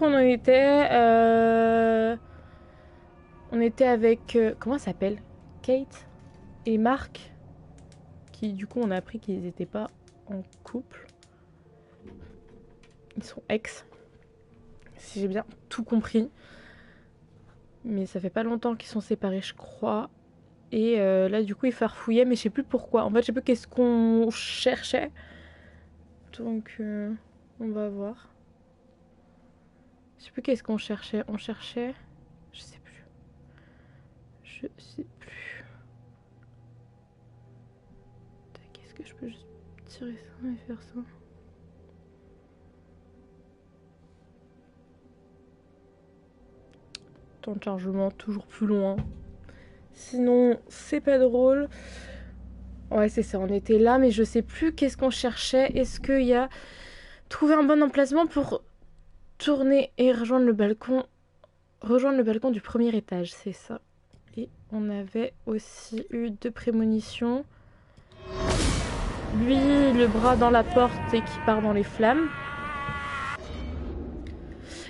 On en était... On était avec... comment ça s'appelle? Kate et Mark. Qui du coup on a appris qu'ils n'étaient pas en couple. Ils sont ex. Si j'ai bien tout compris. Mais ça fait pas longtemps qu'ils sont séparés je crois. Et là du coup il farfouillait mais je sais plus pourquoi. En fait je sais plus qu'est-ce qu'on cherchait. Donc on va voir. Je sais plus qu'est-ce qu'on cherchait. On cherchait... Je sais plus. Je sais plus. Qu'est-ce que je peux juste tirer ça et faire ça? Temps de chargement toujours plus loin. Sinon, c'est pas drôle. Ouais, c'est ça, on était là, mais je sais plus qu'est-ce qu'on cherchait. Est-ce qu'il y a trouvé un bon emplacement pour tourner et rejoindre le balcon? Rejoindre le balcon du premier étage, c'est ça. Et on avait aussi eu 2 prémonitions. Lui, le bras dans la porte et qui part dans les flammes.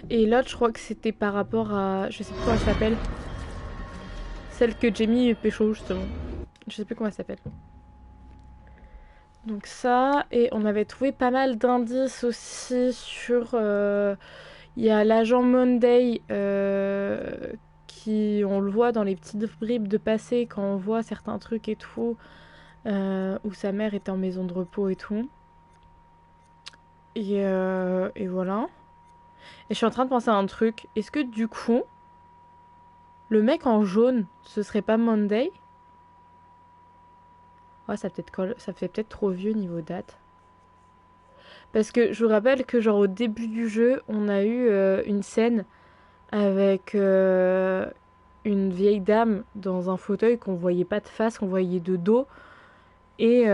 Et l'autre, je crois que c'était par rapport à... Je sais plus comment elle s'appelle. Celle que Jamie pécho, justement. Je sais plus comment elle s'appelle. Donc ça, et on avait trouvé pas mal d'indices aussi sur... Il y a l'agent Monday qui, on le voit dans les petites bribes de passé quand on voit certains trucs et tout, où sa mère était en maison de repos et tout. Et voilà. Et je suis en train de penser à un truc. Est-ce que du coup, le mec en jaune, ce serait pas Monday? Ouais, ça fait peut-être trop vieux niveau date. Parce que je vous rappelle que genre au début du jeu, on a eu une scène avec une vieille dame dans un fauteuil qu'on voyait pas de face, qu'on voyait de dos. Et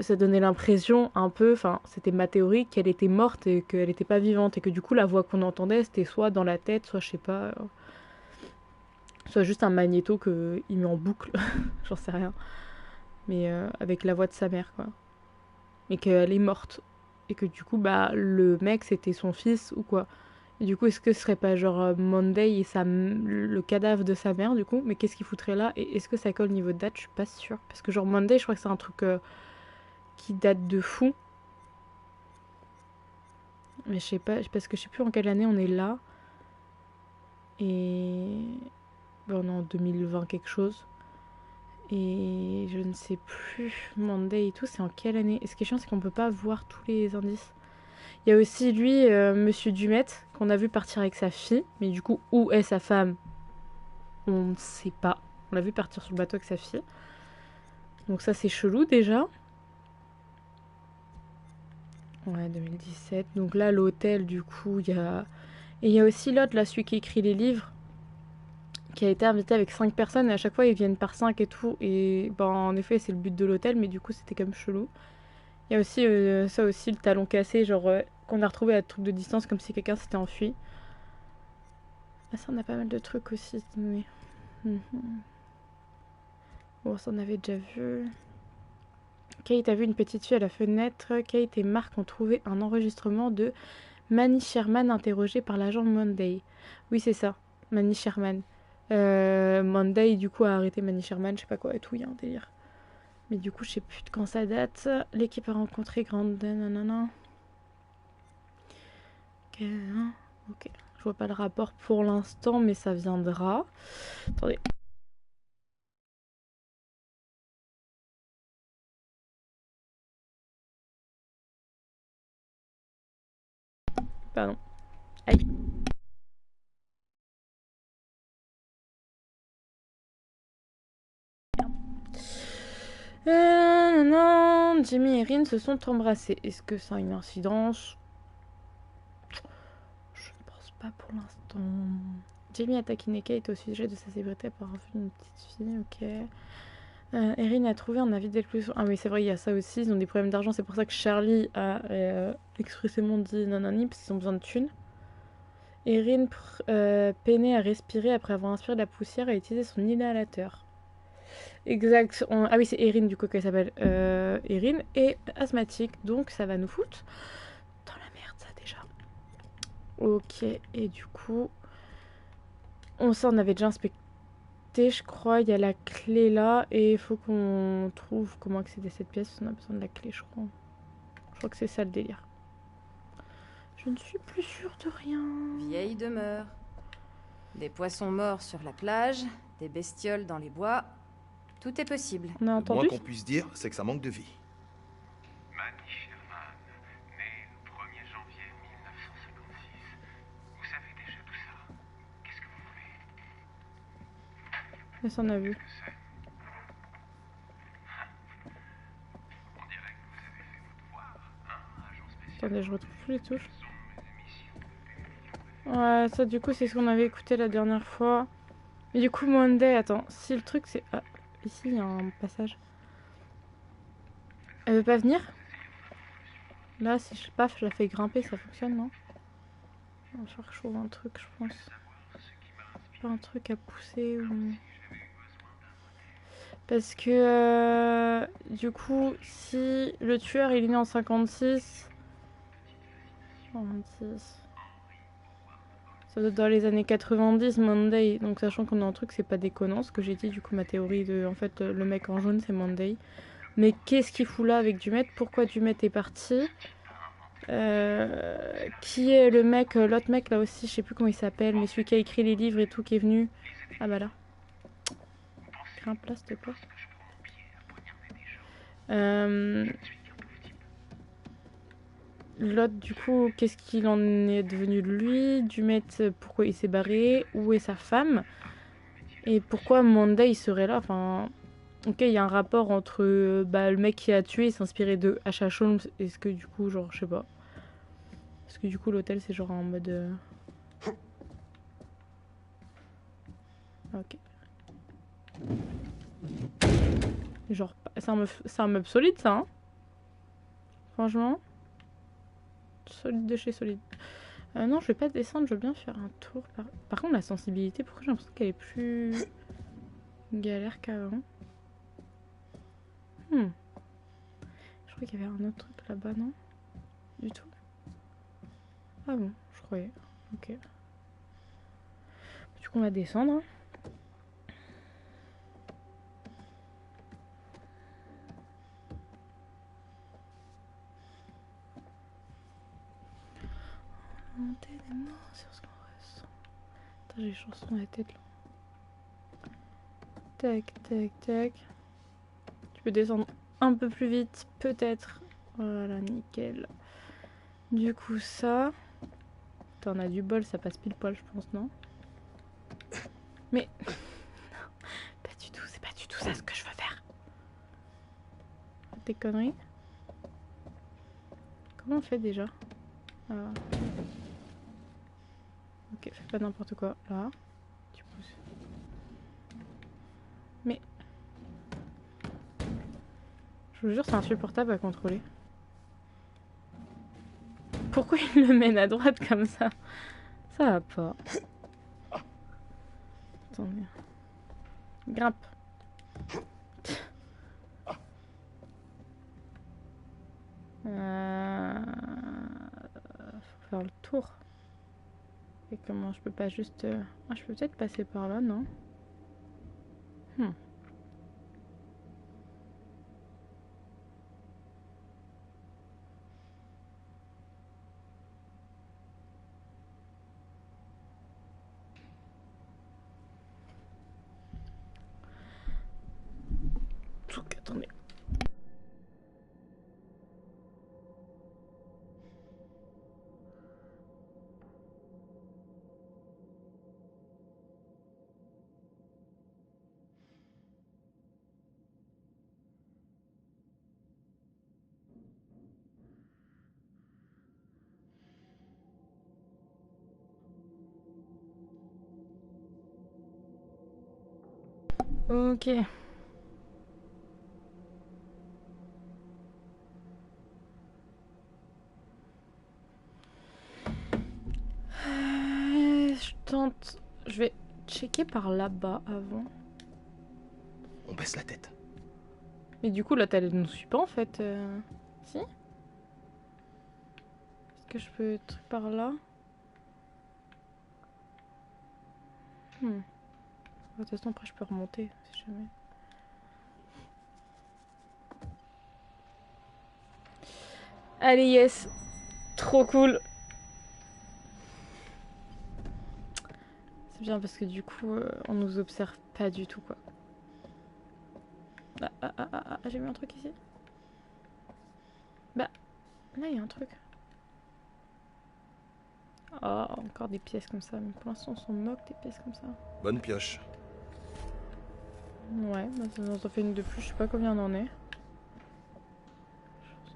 ça donnait l'impression un peu, enfin c'était ma théorie, qu'elle était morte et qu'elle était pas vivante. Et que du coup la voix qu'on entendait c'était soit dans la tête, soit je sais pas, soit juste un magnéto qu'il met en boucle, j'en sais rien. Mais avec la voix de sa mère quoi. Et qu'elle est morte. Et que du coup bah le mec c'était son fils ou quoi. Et du coup, est-ce que ce serait pas genre Monday et le cadavre de sa mère du coup? Mais qu'est-ce qu'il foutrait là? Et est-ce que ça colle niveau date? Je suis pas sûre. Parce que genre Monday, je crois que c'est un truc qui date de fou. Mais je sais pas, parce que je sais plus en quelle année on est là. Et... Ben, on est en 2020 quelque chose. Et je ne sais plus. Monday et tout, c'est en quelle année? Et ce qui est chiant, c'est qu'on peut pas voir tous les indices. Il y a aussi lui, Monsieur Dumet, qu'on a vu partir avec sa fille. Mais du coup, où est sa femme? On ne sait pas. On l'a vu partir sur le bateau avec sa fille. Donc ça, c'est chelou déjà. Ouais, 2017. Donc là, l'hôtel, du coup, il y a... Et il y a aussi l'autre, là, celui qui écrit les livres, qui a été invité avec 5 personnes, et à chaque fois, ils viennent par 5 et tout. Et ben, en effet, c'est le but de l'hôtel, mais du coup, c'était quand même chelou. Il y a aussi ça aussi, le talon cassé, genre, qu'on a retrouvé à truc de distance, comme si quelqu'un s'était enfui. Ah, ça, on a pas mal de trucs aussi. Mais... Bon, ça, on avait déjà vu. Kate a vu une petite fille à la fenêtre. Kate et Mark ont trouvé un enregistrement de Manny Sherman interrogé par l'agent Monday. Oui, c'est ça, Manny Sherman. Monday, du coup, a arrêté Manny Sherman, je sais pas quoi et tout, il y a un délire. Mais du coup, je sais plus de quand ça date. L'équipe a rencontré Grandin, nanana. Ok, ok. Je vois pas le rapport pour l'instant, mais ça viendra. Attendez. Pardon. Aïe. Non, Jimmy et Rin se sont embrassés. Est-ce que ça a une incidence? Je ne pense pas pour l'instant. Jamie a taquiné Kate au sujet de sa célébrité par une petite fille, ok. Erin a trouvé un avis d'elle plus. Ah oui, c'est vrai, il y a ça aussi. Ils ont des problèmes d'argent, c'est pour ça que Charlie a expressément dit nanani, parce qu'ils ont besoin de thunes. Erin peinait à respirer après avoir inspiré de la poussière et utilisé son inhalateur. Exact. Ah oui, c'est Erin du coup qu'elle s'appelle. Erin est asthmatique, donc ça va nous foutre dans la merde, ça déjà. Ok, et du coup, on avait déjà inspecté, je crois. Il y a la clé là, et il faut qu'on trouve comment accéder à cette pièce. On a besoin de la clé, je crois. Je crois que c'est ça le délire. Je ne suis plus sûre de rien. Vieille demeure. Des poissons morts sur la plage, des bestioles dans les bois. Tout est possible. On a Le entendu? moins qu'on puisse dire, c'est que ça manque de vie. Manny Sherman, né le 1er janvier 1956. Vous savez déjà tout ça. Qu'est-ce que vous voulez? Mais ça, on a vu. Que c'est? On dirait que vous avez fait vos devoirs, hein, agent spécial. Attendez, je retrouve plus les touches. Ce sont mes émissions de télévision. Ouais, ça du coup c'est ce qu'on avait écouté la dernière fois. Mais du coup Monday, attends, si le truc c'est... Ah, ici il y a un passage. Elle veut pas venir? Là si je paf, je la fais grimper, ça fonctionne non? Il va falloir que je trouve un truc je pense. Pas un truc à pousser ou... Parce que du coup si le tueur il est né en 56... 56... Ça doit être dans les années 90, Monday. Donc sachant qu'on est en truc, c'est pas déconnant ce que j'ai dit. Du coup, ma théorie de... En fait, le mec en jaune, c'est Monday. Mais qu'est-ce qu'il fout là avec Dumet? Pourquoi Dumet est parti? Qui est le mec, l'autre mec là aussi, je sais plus comment il s'appelle, mais celui qui a écrit les livres et tout, qui est venu. Ah bah là. Grimpe là, s'il te plaît. L'autre, du coup, qu'est-ce qu'il en est devenu de lui? Dumet, pourquoi il s'est barré? Où est sa femme? Et pourquoi Monday il serait là? Enfin, ok, il y a un rapport entre le mec qui a tué s'inspirait de H.H. Holmes. Est-ce que du coup, genre, je sais pas. Est-ce que du coup, l'hôtel c'est genre en mode. Ok. Genre, c'est un meuble solide ça, hein? Franchement. Solide de chez solide. Non, je vais pas descendre, je veux bien faire un tour. Par contre, la sensibilité, pourquoi j'ai l'impression qu'elle est plus galère qu'avant? Je croyais qu'il y avait un autre truc là-bas, non? Du tout. Ah bon, je croyais. Ok. Du coup, on va descendre. Monter des mains sur ce qu'on ressent. Attends, j'ai les chansons dans la tête là. Tac, tac, tac. Tu peux descendre un peu plus vite, peut-être. Voilà, nickel. Du coup, ça. Attends, on a du bol, ça passe pile poil, je pense, non? Mais. Non, pas du tout, c'est pas du tout ça ce que je veux faire. Des conneries. Comment on fait déjà? Ah. Ok, fais pas n'importe quoi. Là, tu pousses. Mais... Je vous jure, c'est insupportable à contrôler. Pourquoi il le mène à droite comme ça? Ça va pas. Attendez. Grimpe. Faut faire le tour. Et comment je peux pas juste... Ah, je peux peut-être passer par là, non? Attendez. Ok. Je tente... Je vais checker par là-bas avant. On baisse la tête. Mais du coup, là, elle ne nous suit pas, en fait. Si? Est-ce que je peux être par là? De toute façon, après, je peux remonter, si jamais. Allez, yes. Trop cool. C'est bien parce que du coup, on nous observe pas du tout, quoi. J'ai mis un truc ici. Bah, là, il y a un truc. Oh, encore des pièces comme ça. Mais pour l'instant, on s'en moque des pièces comme ça. Bonne pioche. Ouais, bah, ça nous en fait une de plus. Je sais pas combien on en est.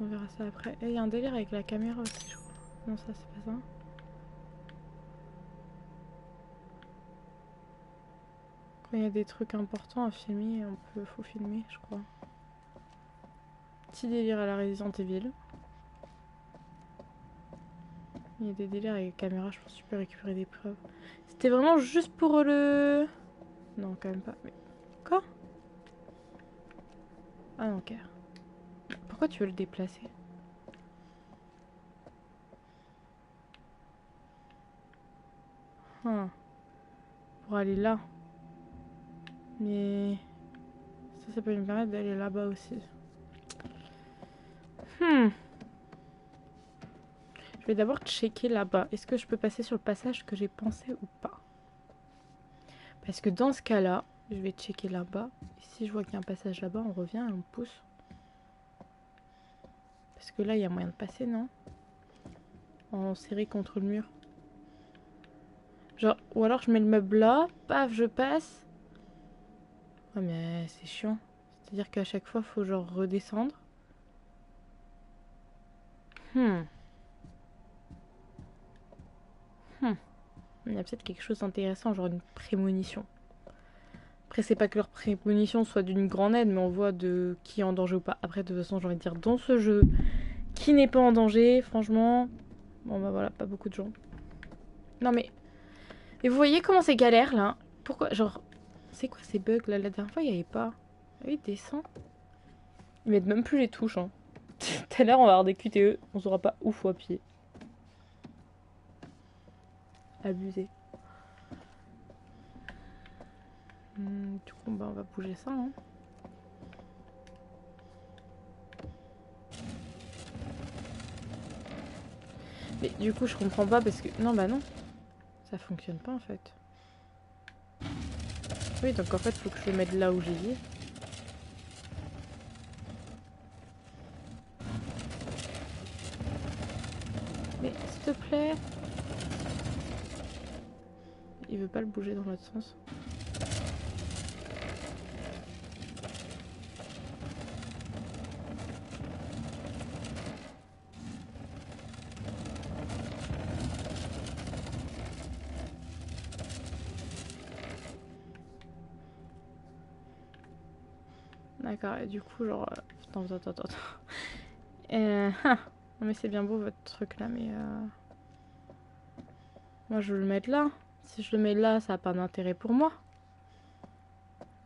On verra ça après. Et il y a un délire avec la caméra aussi, je crois. Non, ça, c'est pas ça. Quand il y a des trucs importants à filmer, faut filmer, je crois. Petit délire à la Resident Evil. Il y a des délires avec la caméra, je pense que tu peux récupérer des preuves. C'était vraiment juste pour le... Non, quand même pas. Mais... Quoi? Ah non, ok. Pourquoi tu veux le déplacer? Pour aller là. Mais... Ça peut me permettre d'aller là-bas aussi. Je vais d'abord checker là-bas. Est-ce que je peux passer sur le passage que j'ai pensé ou pas? Parce que dans ce cas-là, je vais checker là-bas. Et si je vois qu'il y a un passage là-bas, on revient et on pousse. Parce que là, il y a moyen de passer, non? En serré contre le mur. Genre, ou alors je mets le meuble là, paf, je passe. Ouais, mais c'est chiant. C'est-à-dire qu'à chaque fois, faut genre redescendre. Il y a peut-être quelque chose d'intéressant, genre une prémonition. Après, c'est pas que leur prémonition soit d'une grande aide, mais on voit de qui est en danger ou pas. Après, de toute façon, j'ai envie de dire, dans ce jeu, qui n'est pas en danger, franchement... Bon, bah voilà, pas beaucoup de gens. Non, mais... Et vous voyez comment c'est galère, là? Pourquoi, genre... C'est quoi ces bugs, là? La dernière fois, il n'y avait pas... Ah oui, descend. Ils mettent même plus les touches, hein. Tout à l'heure, on va avoir des QTE, on saura pas où faut appuyer. Abusé. Du coup, bah, on va bouger ça, hein. Mais du coup, je comprends pas parce que... Non, bah non. Ça fonctionne pas, en fait. Oui, donc en fait, faut que je le mette là où j'ai dit. Mais s'il te plaît. Il veut pas le bouger dans l'autre sens. D'accord, et du coup, genre... Attends. Non mais c'est bien beau votre truc là, mais... Moi, je veux le mettre là. Si je le mets là, ça n'a pas d'intérêt pour moi.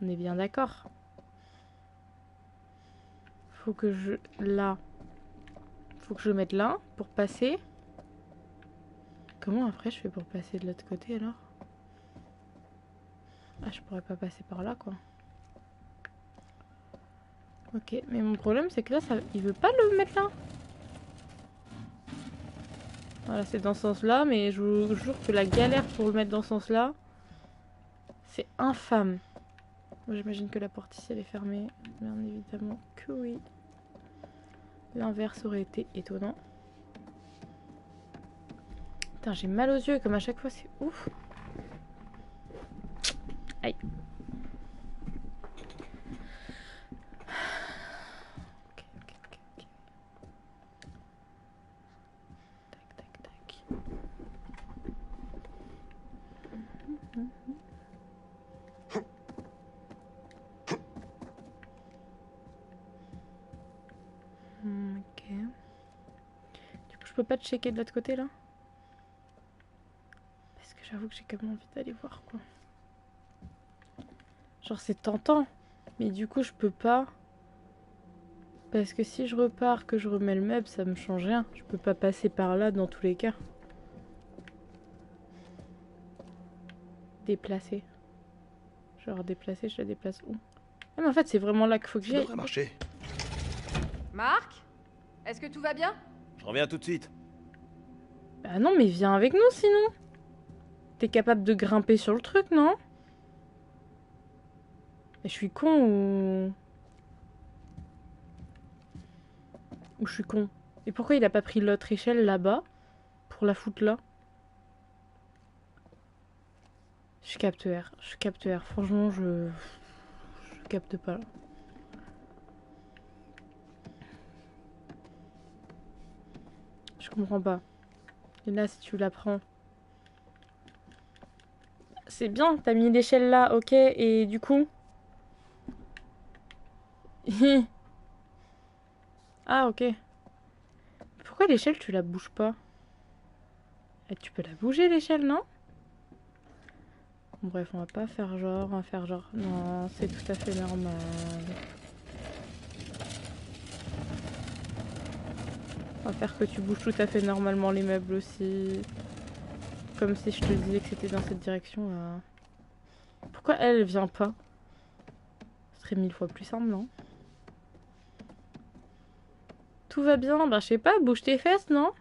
On est bien d'accord. Faut que je... Là. Faut que je le mette là pour passer. Comment après je fais pour passer de l'autre côté alors? Ah, je pourrais pas passer par là quoi. Ok, mais mon problème c'est que là, il veut pas le mettre là. Voilà, c'est dans ce sens-là, mais je vous jure que la galère pour le mettre dans ce sens-là, c'est infâme. J'imagine que la porte ici elle est fermée. Bien évidemment que oui. L'inverse aurait été étonnant. Putain, j'ai mal aux yeux comme à chaque fois, c'est ouf. Aïe. Ok. Tac. Ok. Du coup, je peux pas te checker de l'autre côté là? Parce que j'avoue que j'ai quand même envie d'aller voir quoi. Genre c'est tentant, mais du coup je peux pas. Parce que si je repars, que je remets le meuble, ça me change rien. Je peux pas passer par là dans tous les cas. déplacer. Genre déplacer, je la déplace où? Ah mais en fait c'est vraiment là qu'il faut que Ça j'aille. devrait marcher. Marc? Est-ce que tout va bien? Je reviens tout de suite. Bah non mais viens avec nous sinon. T'es capable de grimper sur le truc, non? Et je suis con ou... Ou je suis con? Et pourquoi il a pas pris l'autre échelle là-bas? Pour la foutre là? Je capte R. Je capte R. Franchement, je capte pas. Là. Je comprends pas. Et là, si tu la prends... C'est bien, t'as mis l'échelle là, ok, et du coup... Ah, ok. Pourquoi l'échelle, tu la bouges pas? Et tu peux la bouger, l'échelle, non? Bon, bref, on va pas faire genre, on va faire genre... Non, c'est tout à fait normal. On va faire que tu bouges tout à fait normalement les meubles aussi. Comme si je te disais que c'était dans cette direction là. Pourquoi elle vient pas? Ce serait 1000 fois plus simple, non? Tout va bien? Bah je sais pas, bouge tes fesses, non?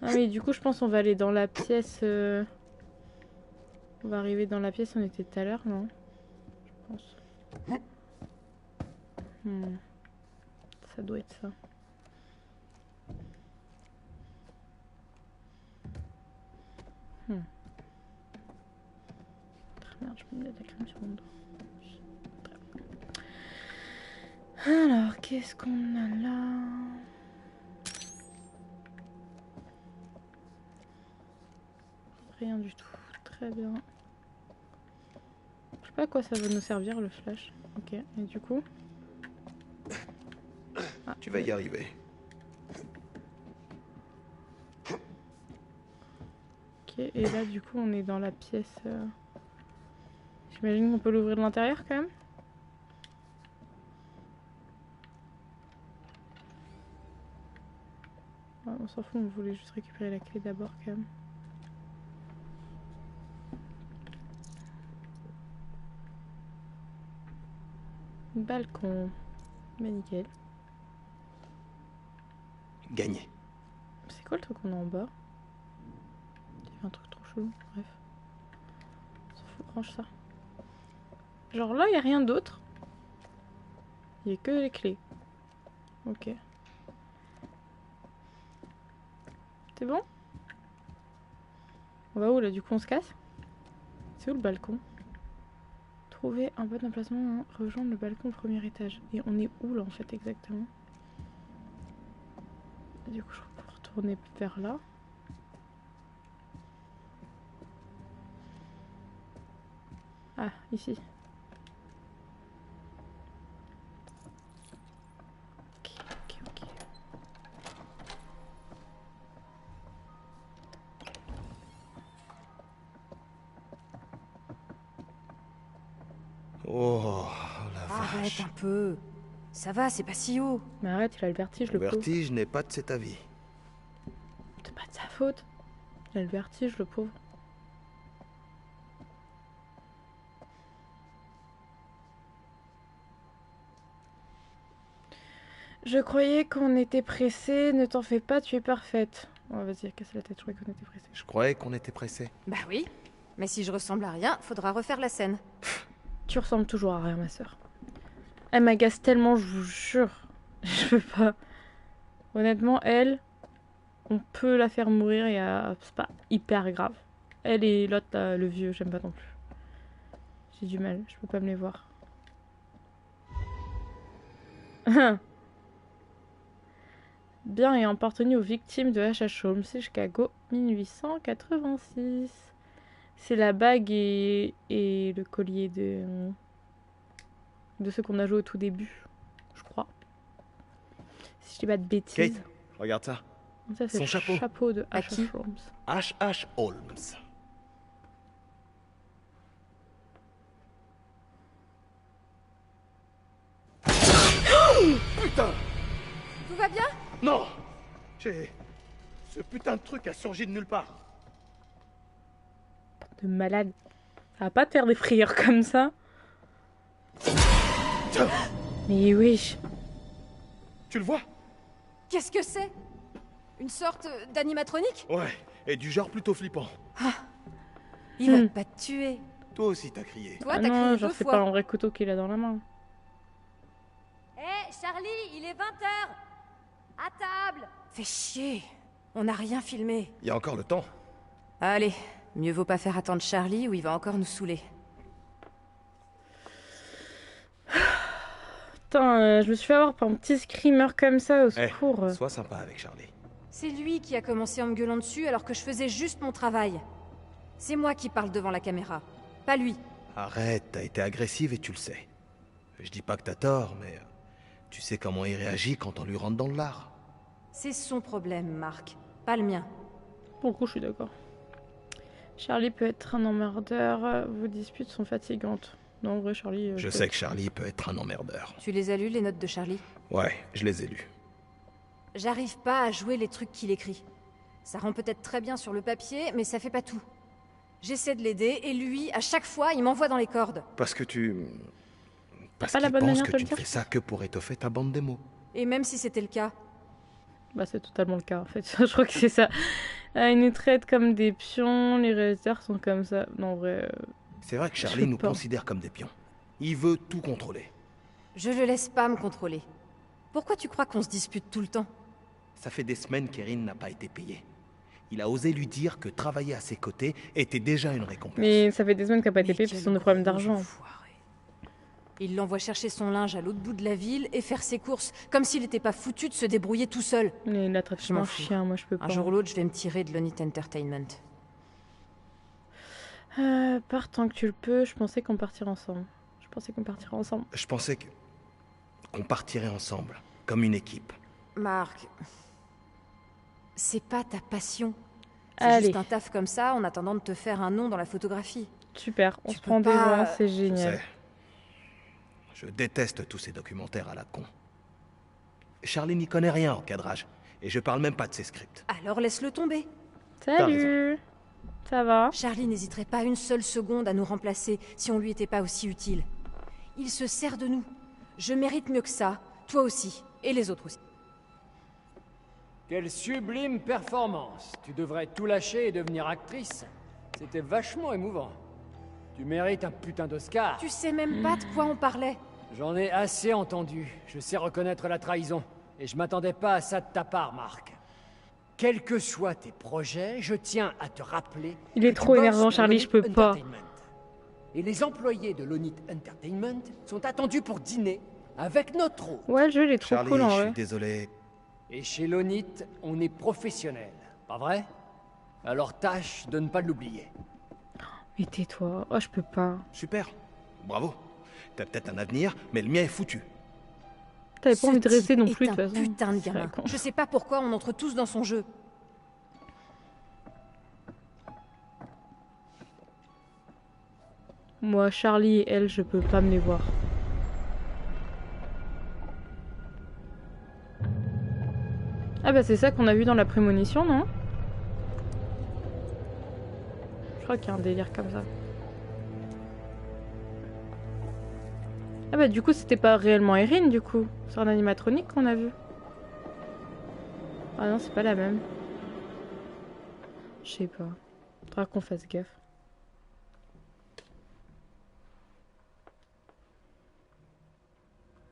Ah mais du coup je pense qu'on va aller dans la pièce... On va arriver dans la pièce où on était tout à l'heure, non? Je pense. Ça doit être ça. Merde, je me mets de la crème sur mon dos. Alors, qu'est-ce qu'on a là? Rien du tout. Très bien. Je sais pas à quoi ça va nous servir le flash. Ok, et du coup... Ah, Tu vas y arriver. ok, et là du coup on est dans la pièce... J'imagine qu'on peut l'ouvrir de l'intérieur quand même. Ouais, on s'en fout, on voulait juste récupérer la clé d'abord quand même. Balcon. Bah nickel. Gagné. C'est quoi le truc qu'on a en bas? Il y avait un truc trop chelou, bref. On s'en fout, range ça. Genre là, il n'y a rien d'autre. Il n'y a que les clés. Ok. C'est bon? On va où là? Du coup, on se casse? C'est où le balcon? Trouver un bon emplacement, rejoindre le balcon au premier étage. Et on est où là en fait exactement? Du coup, je peux retourner vers là. Ah, ici. Ok. Oh, la Arrête vache. un peu. Ça va, c'est pas si haut. Mais arrête, il a le vertige, Le le pauvre. vertige n'est pas de cet avis. C'est pas de sa faute. Il a le vertige, le pauvre. Je croyais qu'on était pressé. Ne t'en fais pas, tu es parfaite. Oh, vas-y, casse la tête, je croyais qu'on était pressé. Je croyais qu'on était pressé. Bah oui. Mais si je ressemble à rien, faudra refaire la scène. Tu ressembles toujours à rien, ma soeur. Elle m'agace tellement, je vous jure. Je peux pas. Honnêtement, elle, on peut la faire mourir et c'est pas hyper grave. Elle et l'autre, là, le vieux, j'aime pas non plus. J'ai du mal, je peux pas me les voir. Bien et appartenu aux victimes de H.H. Holmes, c'est Chicago, 1886. C'est la bague et le collier de ceux qu'on a joué au tout début, je crois. Si je dis pas de bêtises. Kate, regarde ça. Ça, c'est son le chapeau. chapeau de À qui H.H. Holmes. H.H. Holmes. Putain! Tout va bien? Non! Ce putain de truc a surgi de nulle part. De de malade. Ça va pas te faire des frayeurs comme ça. Mais wesh. Tu le vois? Qu'est-ce que c'est? Une sorte d'animatronique? Ouais, et du genre plutôt flippant. Il va pas te tuer. Toi aussi t'as crié. Toi, Ah t'as non, crié genre 2 c'est fois. pas un vrai couteau qu'il a dans la main. Hé, Charlie, il est 20h. À table. Fais chier. On n'a rien filmé. Il y a encore le temps. Allez, mieux vaut pas faire attendre Charlie ou il va encore nous saouler. Putain, je me suis fait avoir par un petit screamer comme ça au Eh, secours. sois sympa avec Charlie. C'est lui qui a commencé en me gueulant dessus alors que je faisais juste mon travail. C'est moi qui parle devant la caméra, pas lui. Arrête, t'as été agressive et tu le sais. Je dis pas que t'as tort, mais tu sais comment il réagit quand on lui rentre dans le lard. C'est son problème, Marc, pas le mien. Pour le coup, je suis d'accord. Charlie peut être un emmerdeur. Vos disputes sont fatigantes. Non, en vrai, Charlie... Je sais que Charlie peut être un emmerdeur. Tu les as lues, les notes de Charlie? Ouais, je les ai lues. J'arrive pas à jouer les trucs qu'il écrit. Ça rend peut-être très bien sur le papier, mais ça fait pas tout. J'essaie de l'aider, et lui, à chaque fois, il m'envoie dans les cordes. Parce que tu... Parce Pas la qu'il bonne pense manière que de tu le dire. fais ça que pour étoffer ta bande démo. Et même si c'était le cas, Bah, c'est totalement le cas, en fait. Je crois que c'est ça. Ils nous traitent comme des pions, les réalisateurs sont comme ça. Non, en vrai... C'est vrai que Je Charlie peux nous pas. considère comme des pions. Il veut tout contrôler. je le laisse pas me contrôler. Pourquoi tu crois qu'on se dispute tout le temps? Ça fait des semaines qu'Erin n'a pas été payée. Il a osé lui dire que travailler à ses côtés était déjà une récompense. Mais ça fait des semaines qu'il n'a pas été Mais payé parce quel qu'ils ont des problèmes gros d'argent. enfoiré. Il l'envoie chercher son linge à l'autre bout de la ville et faire ses courses, comme s'il n'était pas foutu de se débrouiller tout seul. Mais il a traité Je comme m'en un fous. chien, moi je peux pas. Un jour ou l'autre, je vais me tirer de l'Onit Entertainment. Pars tant que tu le peux, je pensais qu'on partirait ensemble. Je pensais qu'on partirait ensemble, comme une équipe. Marc, c'est pas ta passion. C'est Allez. juste un taf comme ça en attendant de te faire un nom dans la photographie. Super, on Tu se peux prend des pas- vents, c'est Je génial. sais. Je déteste tous ces documentaires à la con. Charlie n'y connaît rien en cadrage. Et je parle même pas de ses scripts. Alors laisse-le tomber. Salut. Ça va? Charlie n'hésiterait pas une seule seconde à nous remplacer si on lui était pas aussi utile. Il se sert de nous. Je mérite mieux que ça, toi aussi, et les autres aussi. Quelle sublime performance! Tu devrais tout lâcher et devenir actrice. C'était vachement émouvant. Tu mérites un putain d'Oscar. Tu sais même pas de quoi on parlait. J'en ai assez entendu. Je sais reconnaître la trahison. Et je m'attendais pas à ça de ta part, Marc. Quels que soient tes projets, je tiens à te rappeler... Il est que tu trop bosses énervant, pour Charlie, l'Onit je peux pas. Entertainment. Et les employés de l'Onit Entertainment sont attendus pour dîner avec notre hôte. Ouais, le jeu il est trop Charlie, cool en je vrai. suis désolé. Et chez l'Onit, on est professionnel, pas vrai? Alors tâche de ne pas l'oublier. Mais tais-toi, oh je peux pas. Super. Bravo. T'as peut-être un avenir, mais le mien est foutu. T'avais pas envie de Ce rester non type plus est de toute un façon. putain de C'est gamin. con. Je sais pas pourquoi on entre tous dans son jeu. Moi, Charlie et elle, je peux pas me les voir. Ah bah c'est ça qu'on a vu dans la prémonition, non? Je crois qu'il y a un délire comme ça. Ah bah du coup c'était pas réellement Erin du coup. C'est un animatronique qu'on a vu. Ah non c'est pas la même. Je sais pas. Faudra qu'on fasse gaffe.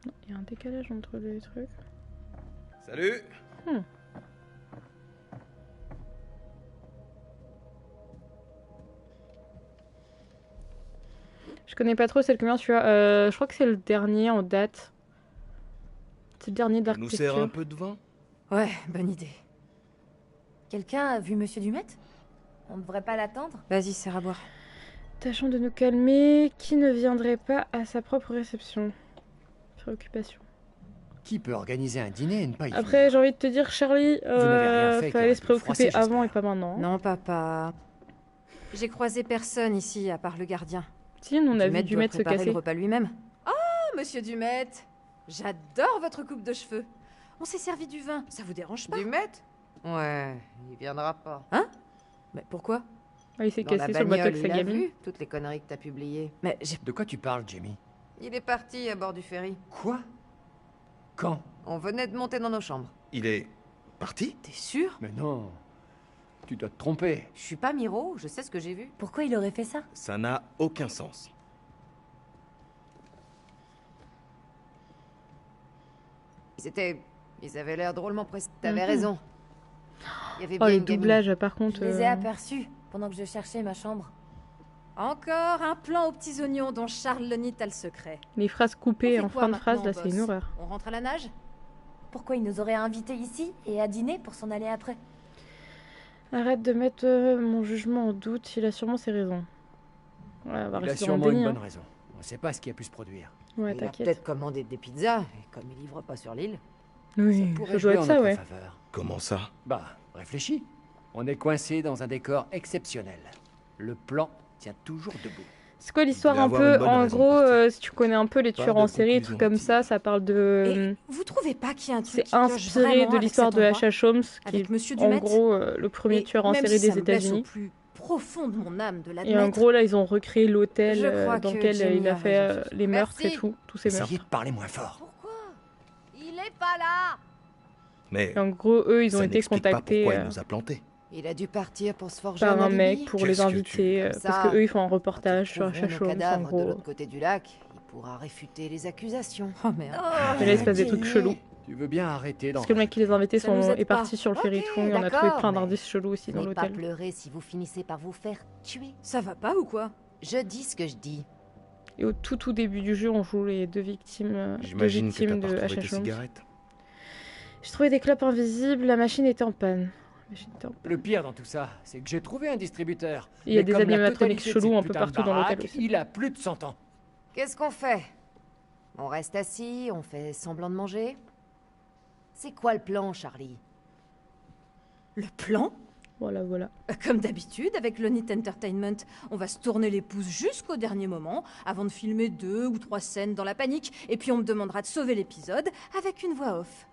Non, il y a un décalage entre les trucs. Salut. Je connais pas trop, c'est le combien celui-là je crois que c'est le dernier en date. C'est le dernier Tu nous sers un d'architecture. peu de vin? Ouais, bonne idée. Quelqu'un a vu Monsieur Dumet? On devrait pas l'attendre? Vas-y, serre à boire. Tâchons de nous calmer. Qui ne viendrait pas à sa propre réception? Préoccupation. Qui peut organiser un dîner et ne pas y Après, j'ai envie de te dire, Charlie, n'avez rien fait qui fallait aurait se pu le froisser, préoccuper avant et j'espère. pas maintenant. Non, papa. J'ai croisé personne ici, à part le gardien. Si, nous on a vu Dumet doit Dumet se préparer casser. le repas lui-même. Oh, monsieur Dumet! J'adore votre coupe de cheveux. On s'est servi du vin, ça vous dérange pas? Du Met? Ouais, il viendra pas. Mais pourquoi? Ah, il s'est Dans la cassé sur le bateau bagnole, avec sa il a gamine. vu toutes les conneries que t'as publiées. Mais j'ai... De quoi tu parles, Jamie? Il est parti à bord du ferry. Quoi? Quand? On venait de monter dans nos chambres. Il est parti? T'es sûr? Mais non. Tu dois te tromper. Je suis pas Miro, je sais ce que j'ai vu. Pourquoi il aurait fait ça? Ça n'a aucun sens. Ils avaient l'air drôlement pressés. T'avais raison. Il y avait Oh, bien les une gamine. doublages, par contre. Je les ai aperçus pendant que je cherchais ma chambre. Encore un plan aux petits oignons dont Charles Lenit a le secret. Les phrases On coupées fait en quoi fin de phrase, là, maintenant, c'est une boss? horreur. On rentre à la nage? Pourquoi il nous aurait invités ici et à dîner pour s'en aller après? Arrête de mettre mon jugement en doute, il a sûrement ses raisons. Ouais, on va Il a rester dans le sûrement une déni. bonne hein. raison. On ne sait pas ce qui a pu se produire. Ouais, Il a t'inquiète. peut-être commandé des pizzas, et comme il livre pas sur l'île. Oui, Ça pourrait ça jouer doit en être ça, notre ouais. faveur. Comment ça? Bah, réfléchis. On est coincé dans un décor exceptionnel. Le plan tient toujours debout. C'est quoi l'histoire Il un devait peu? avoir une bonne En raison de gros, partir. si tu connais un peu les Pas tueurs de en série, des conclusion trucs comme ça, hâtive. ça parle de... Et vous trouvez pas qu'il y a un truc C'est qui cloche inspiré vraiment de avec l'histoire cet de endroit? H.H. Holmes, qui Avec est Monsieur en Dumet? gros le premier Et tueur en même série si ça des me blesse au États-Unis. plus profond de mon âme de Et en l'admettre. gros, là, ils ont recréé l'hôtel Je crois dans que lequel Jamie il a a fait raison. les meurtres et Merci. tout, tous ces Essayez meurtres. de parler moins fort. Pourquoi? Il est pas là. Mais Et en gros, eux, ils ont ça été n'explique pas contactés pourquoi il nous a plantés. Il a dû partir pour se forger par un alibi. mec pour les Qu'est-ce que tu- inviter, Comme parce ça, que eux, ils font un Quand reportage ils sur trouveront H.H. nos Holmes, en cadavres de gros. l'autre côté du lac, il pourra réfuter les accusations. Oh merde. Et là, il se passe des trucs chelous. Tu veux bien arrêter d'en Parce que le mec qui les a invités Ça nous aide est pas. parti sur le ferry Ok, et tout, et on a trouvé d'accord, plein mais d'indices chelous aussi dans Venez pas l'hôtel. pleurer si vous finissez par vous faire tuer. Ça va pas ou quoi? Je dis ce que je dis. Et au tout début du jeu, on joue les deux victimes J'imagine que t'as de pas retrouvé tes H.H. Holmes. cigarettes. J'ai trouvé des clopes invisibles, la machine était en panne. Le pire dans tout ça, c'est que j'ai trouvé un distributeur. Il y a Mais des comme la animatroniques totalité de chelous cette un peu putain de partout dans l'hôtel baraque, aussi. Il a plus de 100 ans. Qu'est-ce qu'on fait? On reste assis, on fait semblant de manger? C'est quoi le plan, Charlie? Le plan? Voilà, voilà. Comme d'habitude, avec Lenit Entertainment, on va se tourner les pouces jusqu'au dernier moment, avant de filmer 2 ou 3 scènes dans la panique, et puis on me demandera de sauver l'épisode avec une voix off.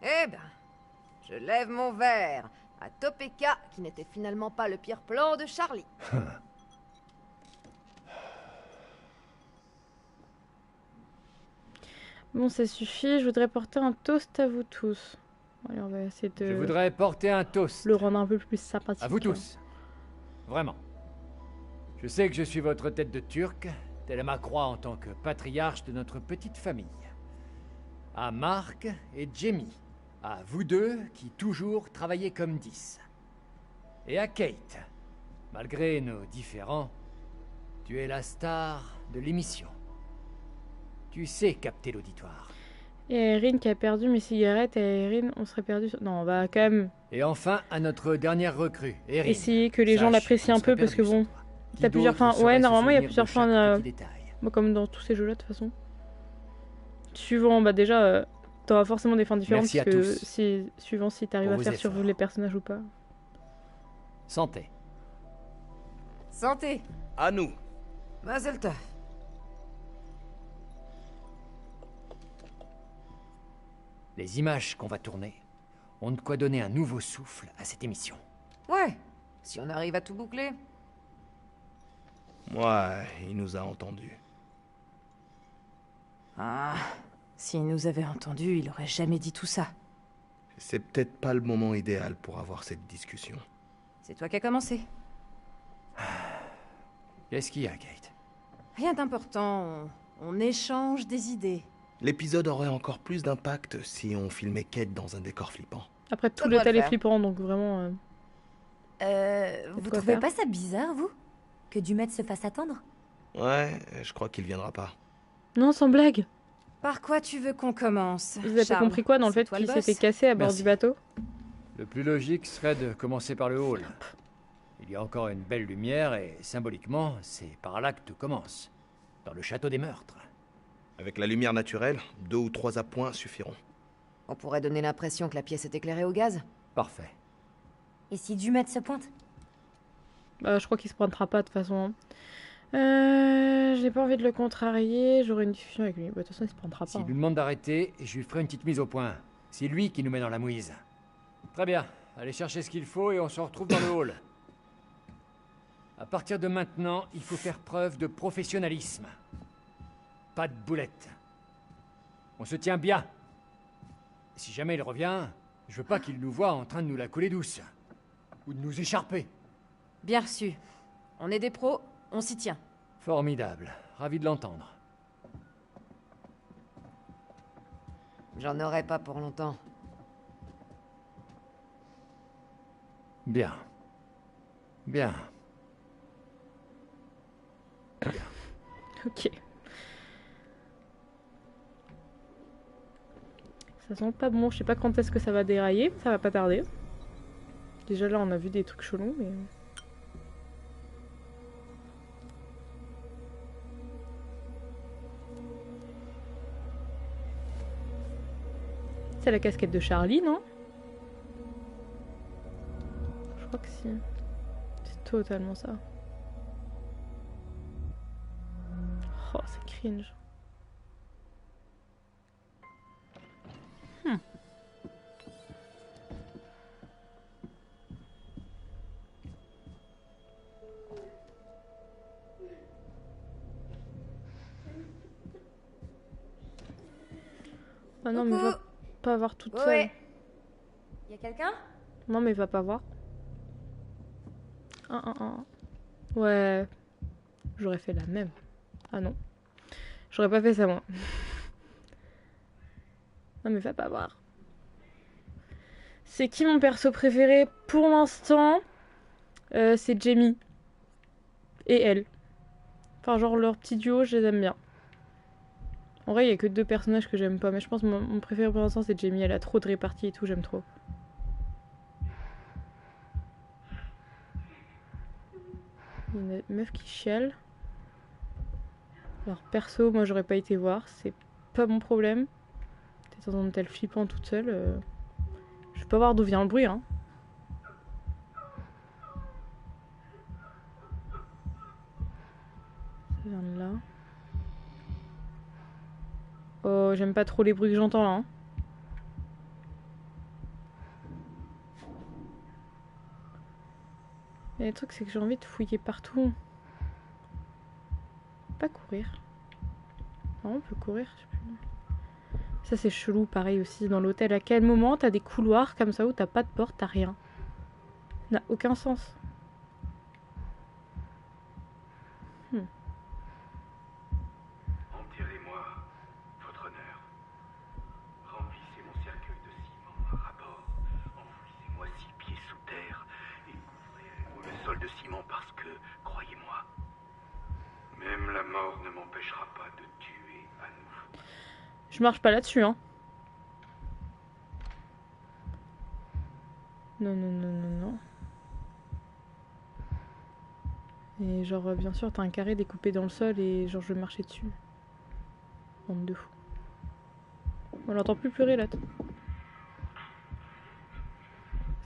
Eh ben, je lève mon verre à Topeka, qui n'était finalement pas le pire plan de Charlie. Bon, ça suffit, je voudrais porter un toast à vous tous. Allez, on va essayer Je de voudrais porter un toast. le rendre un peu plus sympathique. À vous tous. Vraiment. Je sais que je suis votre tête de turc, telle ma croix en tant que patriarche de notre petite famille. À Mark et Jamie. À vous deux qui toujours travaillez comme 10. Et à Kate. Malgré nos différends, tu es la star de l'émission. Tu sais capter l'auditoire. Et Erin qui a perdu mes cigarettes, et Erin, on serait perdu. Non, on va quand même Et enfin, à notre dernière recrue, Erin. essayer que les gens Sache l'apprécient qu'on un peu serait parce que perdu bon, sans toi. Qui t'as plusieurs d'autre fins. saurait Ouais, se normalement il y a souvenir plusieurs de fins, chaque petit détail. bon, comme dans tous ces jeux-là de toute façon. Suivant, bah déjà, t'auras forcément des fins différentes Merci parce à que tous suivant si t'arrives pour à vos faire survivre efforts. les personnages ou pas. Santé. Santé! À nous. Mazel tov. Les images qu'on va tourner ont de quoi donner un nouveau souffle à cette émission. Ouais, si on arrive à tout boucler. Ouais, il nous a entendus. Ah, s'il nous avait entendus, il aurait jamais dit tout ça. C'est peut-être pas le moment idéal pour avoir cette discussion. C'est toi qui as commencé. Qu'est-ce qu'il y a, Kate? Rien d'important, on échange des idées. L'épisode aurait encore plus d'impact si on filmait Kate dans un décor flippant. Après, tout Ça devrait l'hôtel le est faire. flippant donc vraiment. Vous quoi trouvez faire. pas ça bizarre, vous? Que Dumet se fasse attendre? Ouais, je crois qu'il viendra pas. Non, sans blague! Par quoi tu veux qu'on commence? Vous avez pas Charles, compris quoi dans le c'est fait toi qu'il le boss. s'était cassé à bord Merci. du bateau? Le plus logique serait de commencer par le hall. Il y a encore une belle lumière et, symboliquement, c'est par là que tout commence. Dans le château des meurtres. Avec la lumière naturelle, 2 ou 3 appoints suffiront. On pourrait donner l'impression que la pièce est éclairée au gaz. Parfait. Et si Dumet se pointe? Bah, je crois qu'il se pointera pas de toute façon. J'ai pas envie de le contrarier, j'aurai une discussion avec lui. Bah, de toute façon, il se pointera pas. S'il hein. lui demande d'arrêter, je lui ferai une petite mise au point. C'est lui qui nous met dans la mouise. Très bien. Allez chercher ce qu'il faut et on se retrouve dans le hall. À partir de maintenant, il faut faire preuve de professionnalisme. Pas de boulettes. On se tient bien. Si jamais il revient, je veux pas qu'il nous voie en train de nous la couler douce. Ou de nous écharper. Bien reçu. On est des pros, on s'y tient. Formidable. Ravi de l'entendre. J'en aurai pas pour longtemps. Bien. Bien. Ok. Ça sent pas bon, je sais pas quand est-ce que ça va dérailler, ça va pas tarder. Déjà là on a vu des trucs chelous mais... C'est la casquette de Charlie, non? Je crois que si. C'est totalement ça. Oh, c'est cringe. Ah non, mais va pas voir toute seule. Ouais. Y a quelqu'un? Non, mais va pas voir. Ouais. J'aurais fait la même. Ah non. J'aurais pas fait ça, moi. Non, mais va pas voir. C'est qui mon perso préféré pour l'instant? C'est Jamie. Et elle. Enfin, genre, leur petit duo, je les aime bien. En vrai, il y a que 2 personnages que j'aime pas, mais je pense que mon préféré pour l'instant, c'est Jamie. Elle a trop de répartie et tout, j'aime trop. Il y a une meuf qui chiale. Alors, perso, moi, j'aurais pas été voir. C'est pas mon problème. T'es dans un hôtel flippant toute seule. Je vais pas voir d'où vient le bruit, hein. Ça vient de là. Oh, j'aime pas trop les bruits que j'entends là. Hein. Et le truc, c'est que j'ai envie de fouiller partout. Pas courir. Non, on peut courir, je sais plus. Ça, c'est chelou, pareil aussi, dans l'hôtel. À quel moment t'as des couloirs comme ça où t'as pas de porte, t'as rien? Ça n'a aucun sens. Enterrez-moi, votre honneur. Remplissez mon cercueil de ciment à rabord. Enfouissez-moi 6 pieds sous terre et couvrez le sol de ciment parce que, croyez-moi, même la mort ne m'empêchera pas de tuer à nouveau. Je marche pas là-dessus, hein. Non, non, non, non, non. Et genre, bien sûr, t'as un carré découpé dans le sol et genre, je vais marcher dessus. Bande de fous. On l'entend plus pleurer, là.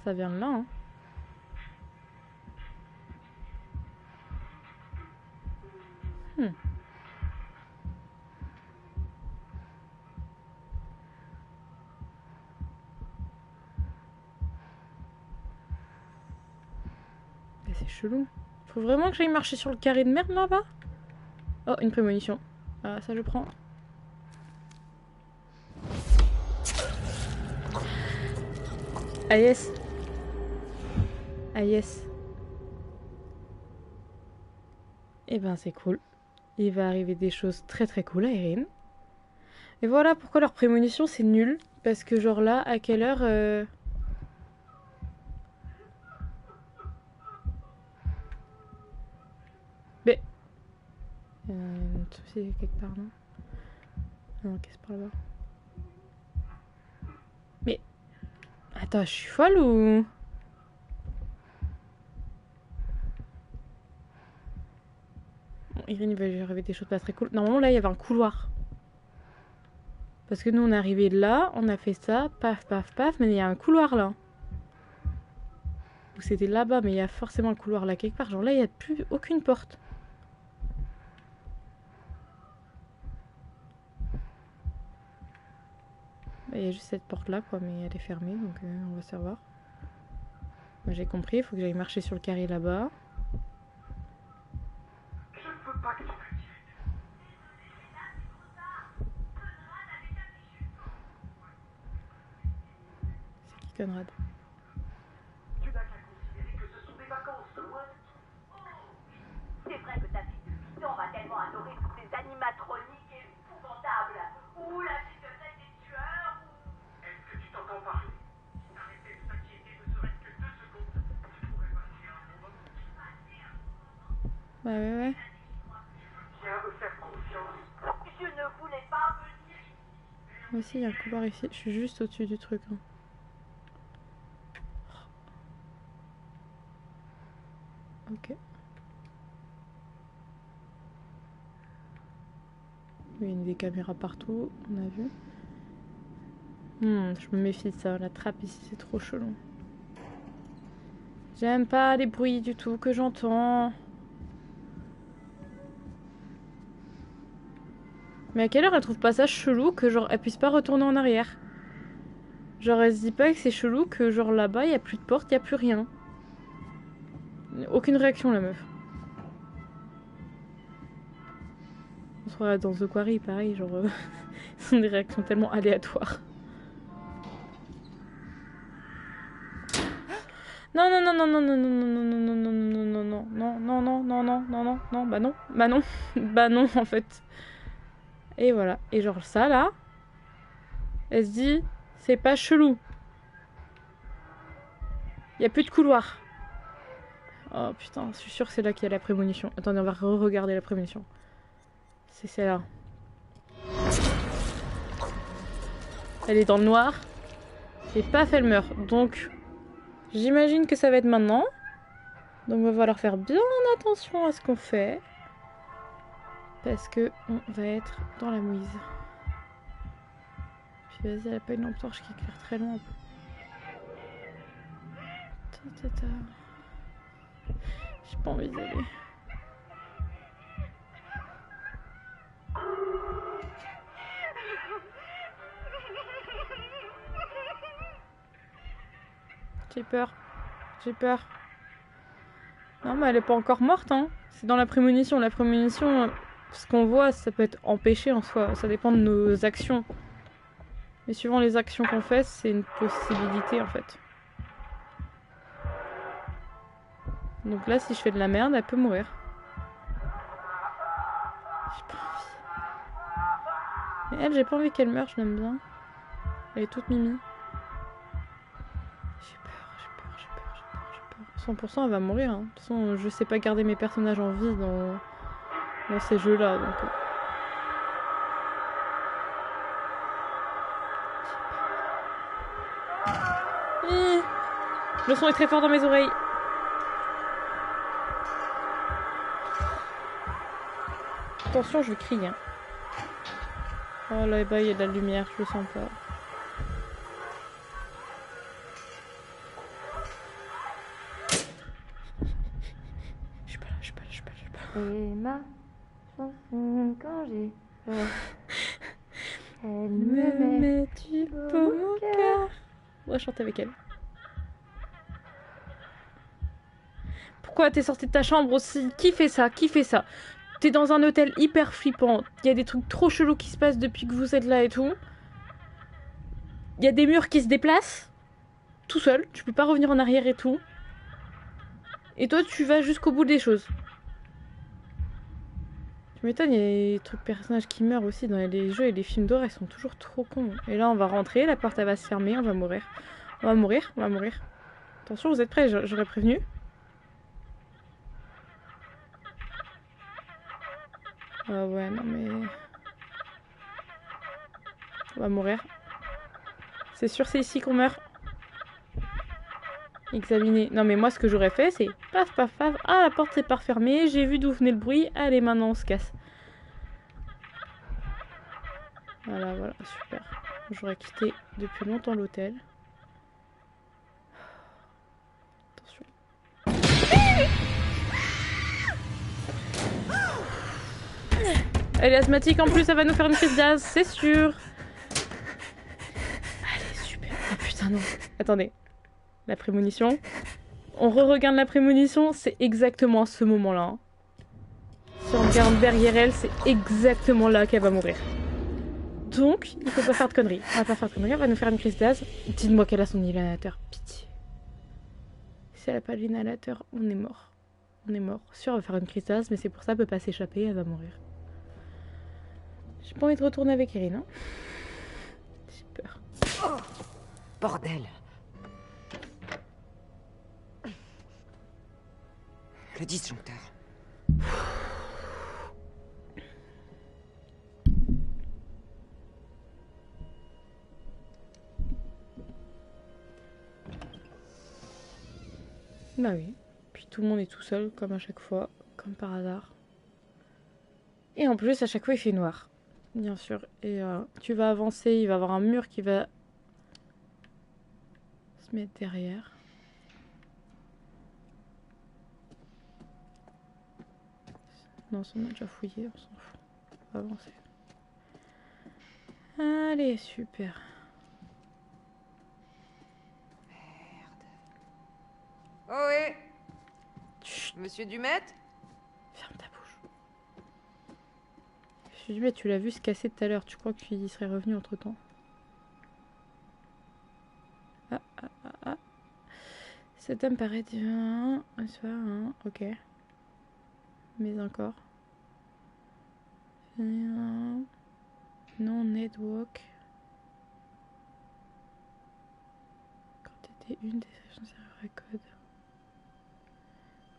Ça vient de là, hein. Mais c'est chelou. Faut vraiment que j'aille marcher sur le carré de merde là-bas? Oh, une prémonition. Ah, ça je prends. Ah yes. Ah yes. Eh ben c'est cool. Il va arriver des choses très très cool à Erin. Et voilà pourquoi leur prémonition c'est nul. Parce que genre là, à quelle heure... Mais... c'est quelque part, non? Non, qu'est-ce par là-bas? Mais... Attends, je suis folle ou... Bon, Irine, il va y arriver des choses pas très cool. Normalement, là, il y avait un couloir. Parce que nous, on est arrivé là, on a fait ça, paf, paf, paf, mais il y a un couloir là. Ou c'était là-bas, mais il y a forcément un couloir là quelque part. Genre là, il n'y a plus aucune porte. Il y a juste cette porte là quoi, mais elle est fermée donc on va savoir. Moi j'ai compris, il faut que j'aille marcher sur le carré là-bas. Je ne veux pas que tu m'inquiètes. C'est qui Conrad? Tu n'as qu'à considérer que ce sont des vacances, loin de tout. C'est vrai que ta fille de 8 ans va tellement adorer tous ces animatroniques épouvantables. Ou la bibliothèque des tueurs, ou... Est-ce que tu t'entends parler? Arrêtez de s'inquiéter, ne serait-ce que 2 secondes. Tu pourrais passer un bon moment. Ouais. Viens me faire confiance. Je ne voulais pas venir. Moi aussi il y a un couloir ici, je suis juste au-dessus du truc. Hein. Ok. Il y a des caméras partout, on a vu. Je me méfie de ça, la trappe ici c'est trop chelou. J'aime pas les bruits du tout que j'entends. Mais à quelle heure elle trouve pas ça chelou que genre elle puisse pas retourner en arrière? Genre elle se dit pas que c'est chelou que genre là-bas y a plus de porte, y a plus rien. Aucune réaction la meuf. On se regarde dans The Quarry pareil, genre ce sont des réactions tellement aléatoires. Non, bah non en fait. Et voilà, et genre ça là, elle se dit, c'est pas chelou. Y a plus de couloir. Oh putain, je suis sûre que c'est là qu'il y a la prémonition. Attendez, on va re-regarder la prémonition. C'est celle-là. Elle est dans le noir. Et paf, elle meurt. Donc, j'imagine que ça va être maintenant. Donc, on va falloir faire bien attention à ce qu'on fait. Parce que on va être dans la mouise. Puis vas-y, elle a pas une lampe torche qui éclaire très loin. J'ai pas envie d'y aller. J'ai peur. J'ai peur. Non, mais elle est pas encore morte, hein. C'est dans la prémonition. La prémonition, ce qu'on voit, ça peut être empêché en soi. Ça dépend de nos actions. Mais suivant les actions qu'on fait, c'est une possibilité en fait. Donc là, si je fais de la merde, elle peut mourir. J'ai pas envie. Mais elle, j'ai pas envie qu'elle meure, je l'aime bien. Elle est toute mimi. J'ai peur. 100% elle va mourir. Hein. De toute façon, je sais pas garder mes personnages en vie dans ces jeux-là. Donc... Le son est très fort dans mes oreilles. Attention, je vais crier. Hein. Oh là-bas, il y a de la lumière, je le sens pas. Je suis pas là. Et ma chanson quand j'ai peur, elle me met du beau cœur. On va chanter avec elle. Pourquoi t'es sortie de ta chambre aussi? Qui fait ça? T'es dans un hôtel hyper flippant. Il y a des trucs trop chelous qui se passent depuis que vous êtes là et tout. Il y a des murs qui se déplacent. Tout seul. Tu peux pas revenir en arrière et tout. Et toi, tu vas jusqu'au bout des choses. Tu m'étonnes, il y a des trucs personnages qui meurent aussi dans les jeux et les films d'horreur. Ils sont toujours trop cons. Et là, on va rentrer. La porte, elle va se fermer. On va mourir. Attention, vous êtes prêts? J'aurais prévenu. Ah ouais, non mais... On va mourir. C'est sûr, c'est ici qu'on meurt. Examiner. Non mais moi, ce que j'aurais fait, c'est... Paf. Ah, la porte s'est pas refermée. J'ai vu d'où venait le bruit. Allez, maintenant, on se casse. Voilà, super. J'aurais quitté depuis longtemps l'hôtel. Attention. Elle est asthmatique en plus, elle va nous faire une crise d'asthme, c'est sûr. non, attendez. La prémonition. On re-regarde la prémonition, c'est exactement à ce moment-là. Hein. Si on regarde derrière elle, c'est exactement là qu'elle va mourir. Donc, il faut pas faire de conneries. On va pas faire de conneries, elle va nous faire une crise d'asthme. Dites-moi qu'elle a son inhalateur, pitié. Si elle a pas l'inhalateur, on est mort. On est mort. Sûr, elle va faire une crise d'asthme, mais c'est pour ça, elle peut pas s'échapper, elle va mourir. J'ai pas envie de retourner avec Erin, hein. J'ai peur. Oh, bordel. Le disjoncteur. Bah oui. Puis tout le monde est tout seul, comme à chaque fois, comme par hasard. Et en plus, à chaque fois, il fait noir. Bien sûr. Et tu vas avancer, il va y avoir un mur qui va se mettre derrière. Non, ça on a déjà fouillé, on s'en fout. On va avancer. Allez, super. Oh oui. Chut, Monsieur Dumet? ferme ta bouche. Je lui dis, mais tu l'as vu se casser tout à l'heure. Tu crois qu'il serait revenu entre temps? Ah, ah, ah, ah. Cet homme paraît divin. Hein, ok. Mais encore. Non, Netwalk. Quand t'étais une des agents serveurs à code.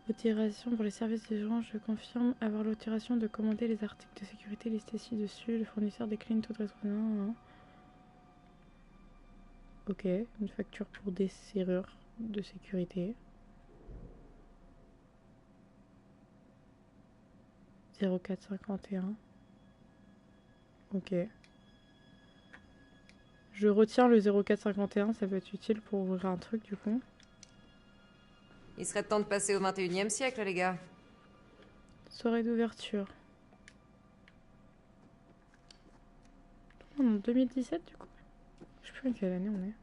Autorisation pour les services des gens, je confirme avoir l'autorisation de commander les articles de sécurité listés ci-dessus. Le fournisseur décline toute responsabilité. Ok, une facture pour des serrures de sécurité. 0451. Ok. Je retiens le 0451, ça peut être utile pour ouvrir un truc du coup. Il serait temps de passer au 21e siècle, les gars. Soirée d'ouverture. En 2017 du coup. Je sais plus en quelle année on est.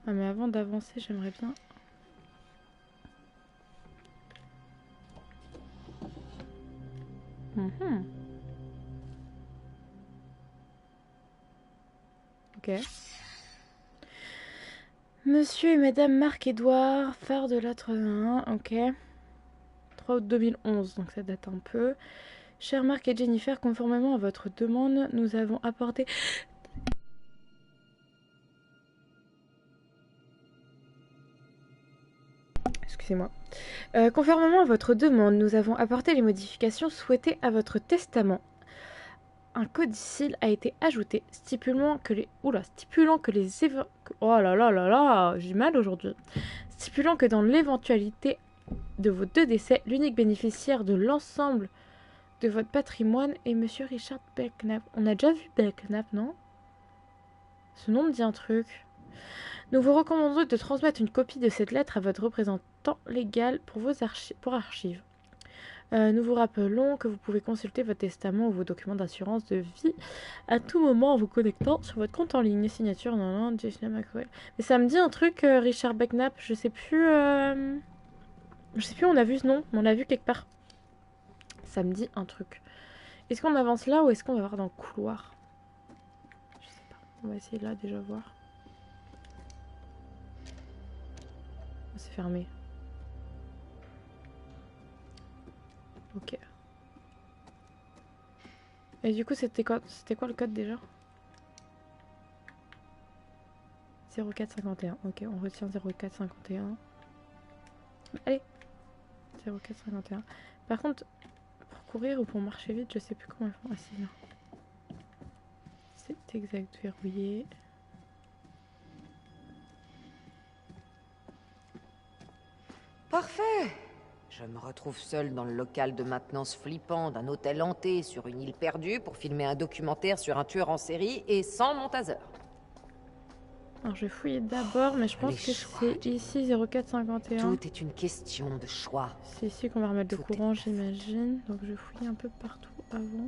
Ah mais avant d'avancer, j'aimerais bien... Ok. Monsieur et Madame Marc-Édouard, phare de la 1, ok. 3 août 2011, donc ça date un peu. Cher Marc et Jennifer, conformément à votre demande, nous avons apporté... Excusez-moi. Conformément à votre demande, nous avons apporté les modifications souhaitées à votre testament. Un codicile a été ajouté stipulant que les... Oh là là là là, j'ai mal aujourd'hui. Stipulant que dans l'éventualité de vos deux décès, l'unique bénéficiaire de l'ensemble de votre patrimoine est Monsieur Richard Belknap. On a déjà vu Belknap, non? Ce nom me dit un truc. Nous vous recommandons de transmettre une copie de cette lettre à votre représentant légal pour vos archives. Nous vous rappelons que vous pouvez consulter votre testament ou vos documents d'assurance de vie à tout moment en vous connectant sur votre compte en ligne. Signature, non, Jason McCoy. Mais ça me dit un truc, Richard Belknap, je sais plus... Je sais plus, on a vu ce nom, mais on l'a vu quelque part. Ça me dit un truc. Est-ce qu'on avance là ou est-ce qu'on va voir dans le couloir? Je sais pas. On va essayer là déjà voir. Oh, c'est fermé. Ok. Et du coup, c'était quoi le code déjà? 0451. Ok, on retient 0451. Allez. 0451. Par contre, pour courir ou pour marcher vite, je sais plus comment ils font. Ah si, non. C'est exact, verrouillé. Parfait. Je me retrouve seule dans le local de maintenance flippant d'un hôtel hanté sur une île perdue pour filmer un documentaire sur un tueur en série et sans mon taser. Alors je vais fouiller d'abord, mais je pense que c'est ici 0451. Tout est une question de choix. C'est ici qu'on va remettre le courant, j'imagine. Donc je fouille un peu partout avant.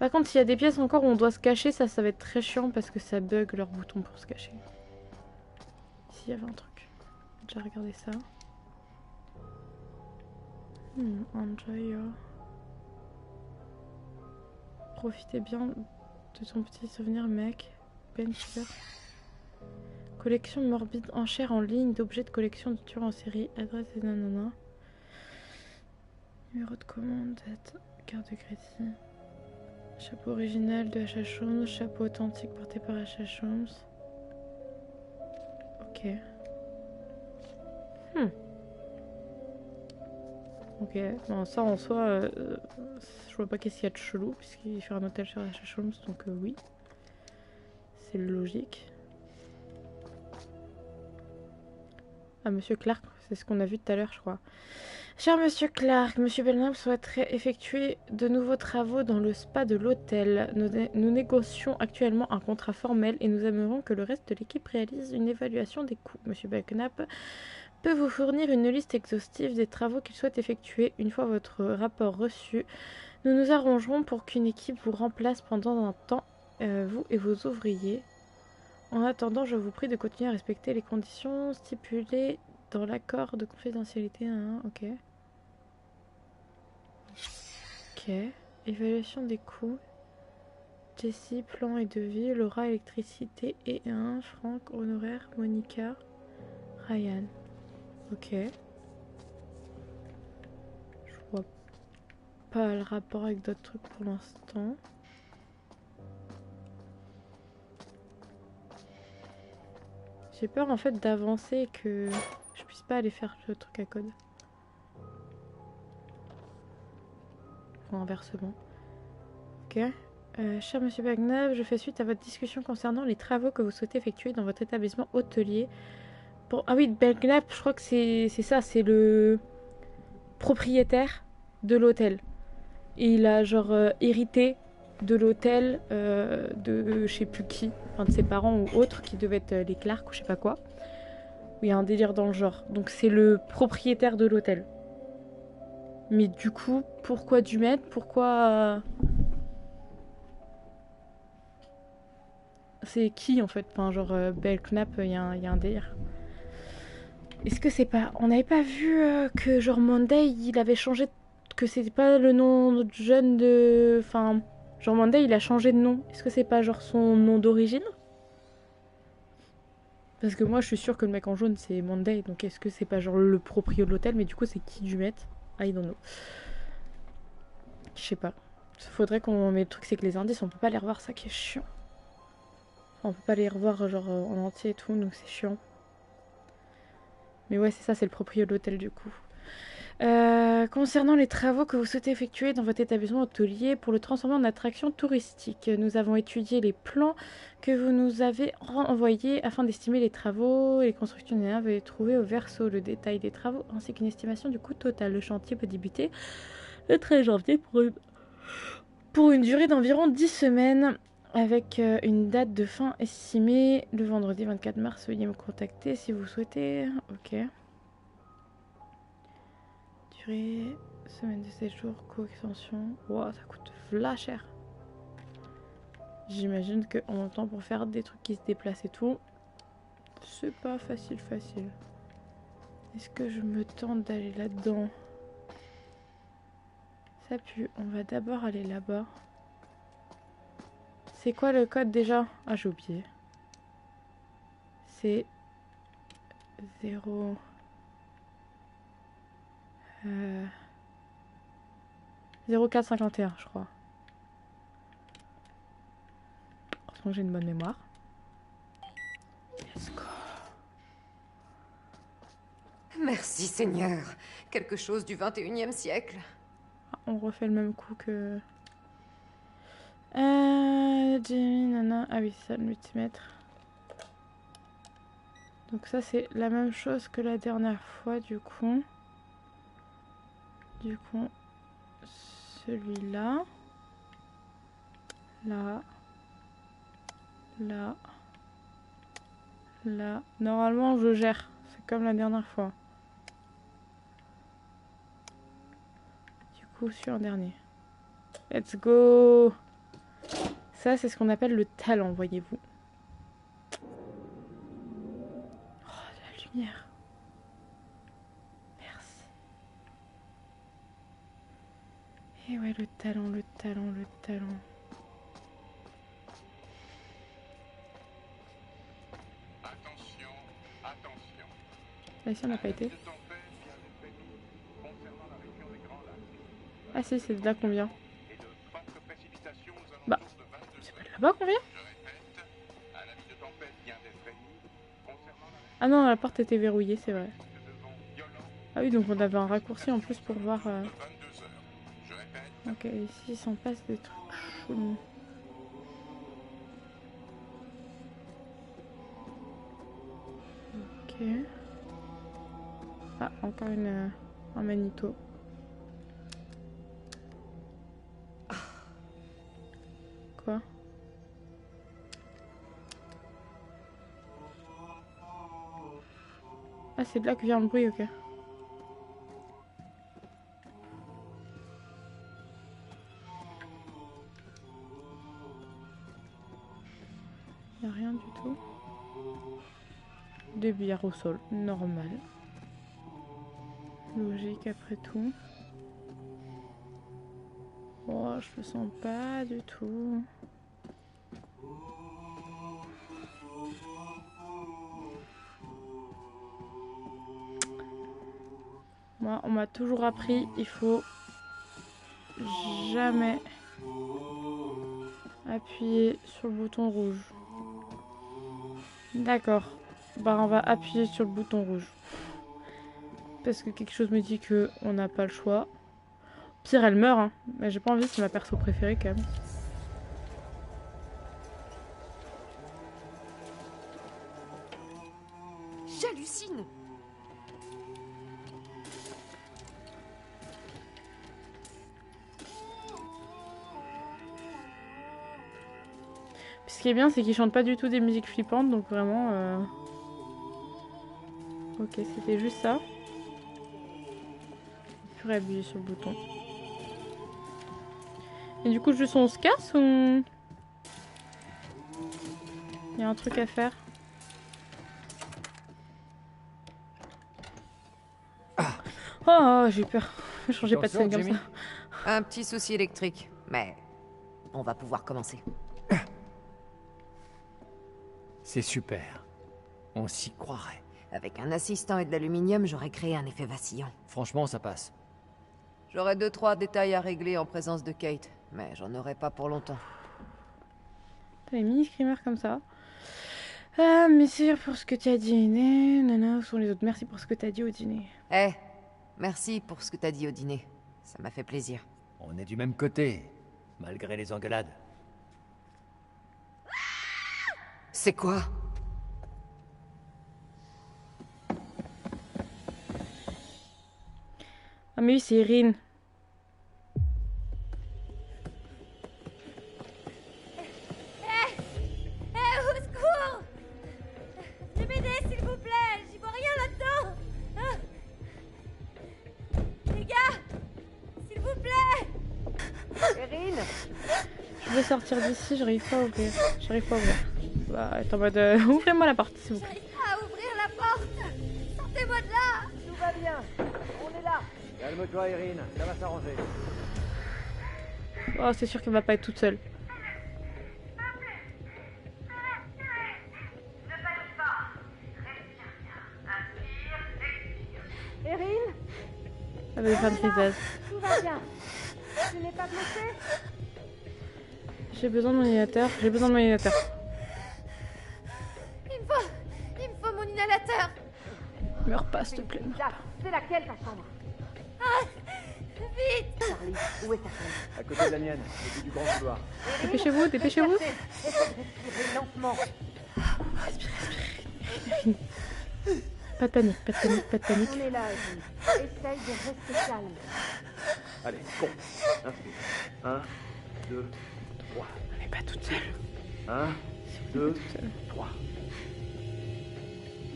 Par contre, s'il y a des pièces encore où on doit se cacher, ça va être très chiant parce que ça bug leur bouton pour se cacher. Ici, il y avait un truc. J'ai déjà regardé ça. Enjoy your... Profitez bien de ton petit souvenir, mec. Ben Killer. Collection morbide, enchère en ligne d'objets de collection de tueurs en série. Adresse et nanana. Numéro de commande, date, carte de crédit. Chapeau original de H.H. Holmes. Chapeau authentique porté par H.H. Holmes. Ok. Ok, bon, ça en soi, je vois pas qu'est-ce qu'il y a de chelou, puisqu'il fait un hôtel sur H.H. Holmes, donc oui. C'est logique. Ah, Monsieur Clark, c'est ce qu'on a vu tout à l'heure, je crois. Cher Monsieur Clark, Monsieur Belknap souhaiterait effectuer de nouveaux travaux dans le spa de l'hôtel. Nous négocions actuellement un contrat formel et nous aimerions que le reste de l'équipe réalise une évaluation des coûts. Monsieur Belknap peut vous fournir une liste exhaustive des travaux qu'il souhaite effectuer. Une fois votre rapport reçu, nous nous arrangerons pour qu'une équipe vous remplace pendant un temps, vous et vos ouvriers. En attendant, je vous prie de continuer à respecter les conditions stipulées dans l'accord de confidentialité. Ok. Ok. Évaluation des coûts. Jessie, plan et devis. Laura, électricité et Franck, honoraire. Monica, Ryan. Ok. Je vois pas le rapport avec d'autres trucs pour l'instant. J'ai peur en fait d'avancer et que je puisse pas aller faire le truc à code. Ou inversement. Ok. Cher Monsieur Belknap, je fais suite à votre discussion concernant les travaux que vous souhaitez effectuer dans votre établissement hôtelier. Bon, ah oui, Belknap, je crois que c'est ça, c'est le propriétaire de l'hôtel. Et il a genre hérité de l'hôtel de je sais plus qui, enfin de ses parents ou autres, qui devaient être les Clark ou je sais pas quoi. Il y a un délire dans le genre. Donc c'est le propriétaire de l'hôtel. Mais du coup, pourquoi du maître? Pourquoi... C'est qui en fait? Enfin genre Belknap, il y a un délire. Est-ce que c'est pas... On n'avait pas vu que genre Monday, il avait changé... Que c'était pas le nom de jeune de... Enfin... Genre Monday, il a changé de nom. Est-ce que c'est pas genre son nom d'origine? Parce que moi, je suis sûre que le mec en jaune, c'est Monday. Donc est-ce que c'est pas genre le proprio de l'hôtel? Mais du coup, c'est qui du maître? I don't know. Je sais pas. Faudrait qu'on... Mais le truc, c'est que les indices, on peut pas les revoir, ça qui est chiant. On peut pas les revoir genre en entier et tout, donc c'est chiant. Mais ouais, c'est ça, c'est le proprio de l'hôtel du coup. Concernant les travaux que vous souhaitez effectuer dans votre établissement hôtelier pour le transformer en attraction touristique, nous avons étudié les plans que vous nous avez envoyés afin d'estimer les travaux et les constructions des naves et trouver au verso le détail des travaux ainsi qu'une estimation du coût total. Le chantier peut débuter le 13 janvier pour une durée d'environ 10 semaines avec une date de fin estimée le vendredi 24 mars. Veuillez me contacter si vous souhaitez. Ok. Durée, semaine de séjour, co-extension. Wow, ça coûte v'là cher. J'imagine qu'en même temps, pour faire des trucs qui se déplacent et tout, c'est pas facile. Est-ce que je me tente d'aller là-dedans? Ça pue. On va d'abord aller là-bas. C'est quoi le code déjà? Ah, j'ai oublié. C'est 0... 0451, je crois. Heureusement que j'ai une bonne mémoire. Let's go. Merci Seigneur. Quelque chose du 21e siècle. Ah, on refait le même coup que... Jamie, nana. Ah oui, c'est ça, le multimètre. Donc ça, c'est la même chose que la dernière fois, du coup. Celui-là. Là. Normalement, je gère. C'est comme la dernière fois. Du coup, sur un dernier. Let's go! Ça, c'est ce qu'on appelle le talent, voyez-vous. Oh, de la lumière. Merci. Et ouais, le talent, le talent, le talent. Attention, attention. Là, ici, on n'a pas été. Ah si, c'est de là qu'on vient. Bah, c'est pas de là-bas qu'on vient? Ah non, la porte était verrouillée, c'est vrai. Ah oui, donc on avait un raccourci en plus pour voir... Ok, ici, il s'en passe des trucs chelous. Ok. Ah, encore un manito. Quoi? Ah, c'est de là que vient le bruit, ok. Y a rien du tout. Des bières au sol, normal. Logique après tout. Oh, je le sens pas du tout. Moi, on m'a toujours appris, il faut jamais appuyer sur le bouton rouge. D'accord. Bah, on va appuyer sur le bouton rouge. Parce que quelque chose me dit que on n'a pas le choix. Pire, elle meurt, hein. Mais j'ai pas envie, c'est ma perso préférée quand même. J'hallucine. Ce qui est bien, c'est qu'ils chantent pas du tout des musiques flippantes, donc vraiment... Ok, c'était juste ça. Je pourrais appuyer sur le bouton. Et du coup, juste on se casse ou... Il y a un truc à faire. Oh, j'ai peur. Ne changez pas de scène comme ça. Un petit souci électrique, mais on va pouvoir commencer. C'est super. On s'y croirait. Avec un assistant et de l'aluminium, j'aurais créé un effet vacillant. Franchement, ça passe. J'aurais 2-3 détails à régler en présence de Kate, mais j'en aurai pas pour longtemps. T'as les mini screamers comme ça. Ah, merci pour ce que tu as dit, Iné. Nana, où sont les autres? Merci pour ce que tu as dit au dîner. Eh, merci pour ce que t'as dit au dîner. Ça m'a fait plaisir. On est du même côté, malgré les engueulades. C'est quoi? Ah mais oui, c'est Erin. Au secours! Venez m'aider, s'il vous plaît! J'y vois rien là-dedans! Ah. Les gars! S'il vous plaît! Erin! Je veux sortir d'ici, j'arrive pas à ouvrir. J'arrive pas à ouvrir. Bah, être en mode... ouvrez-moi la porte, s'il vous plaît. J'arrive pas à ouvrir la porte! Sortez-moi de là! Tout va bien. On est là. Calme-toi, Erin, ça va s'arranger. Oh, c'est sûr qu'elle va pas être toute seule. Erin? Elle va faire une visage. Tout va bien. Tu n'es pas blessée? J'ai besoin de mon inhalateur. J'ai besoin de mon inhalateur. Il me faut mon inhalateur! Meurs pas, s'il te plaît. Là, c'est laquelle ta chambre? Ah! Vite! Charlie, où est ta chambre? À côté de la mienne, au bout du grand couloir. Dépêchez-vous, dépêchez-vous. Essayez de respirer lentement. Pas de panique, pas de panique, pas de panique. On est là, Erin. Essaye de rester calme. Allez, con. Inspire. 1, 2, 3. Elle est pas toute seule. 1, 2, 3.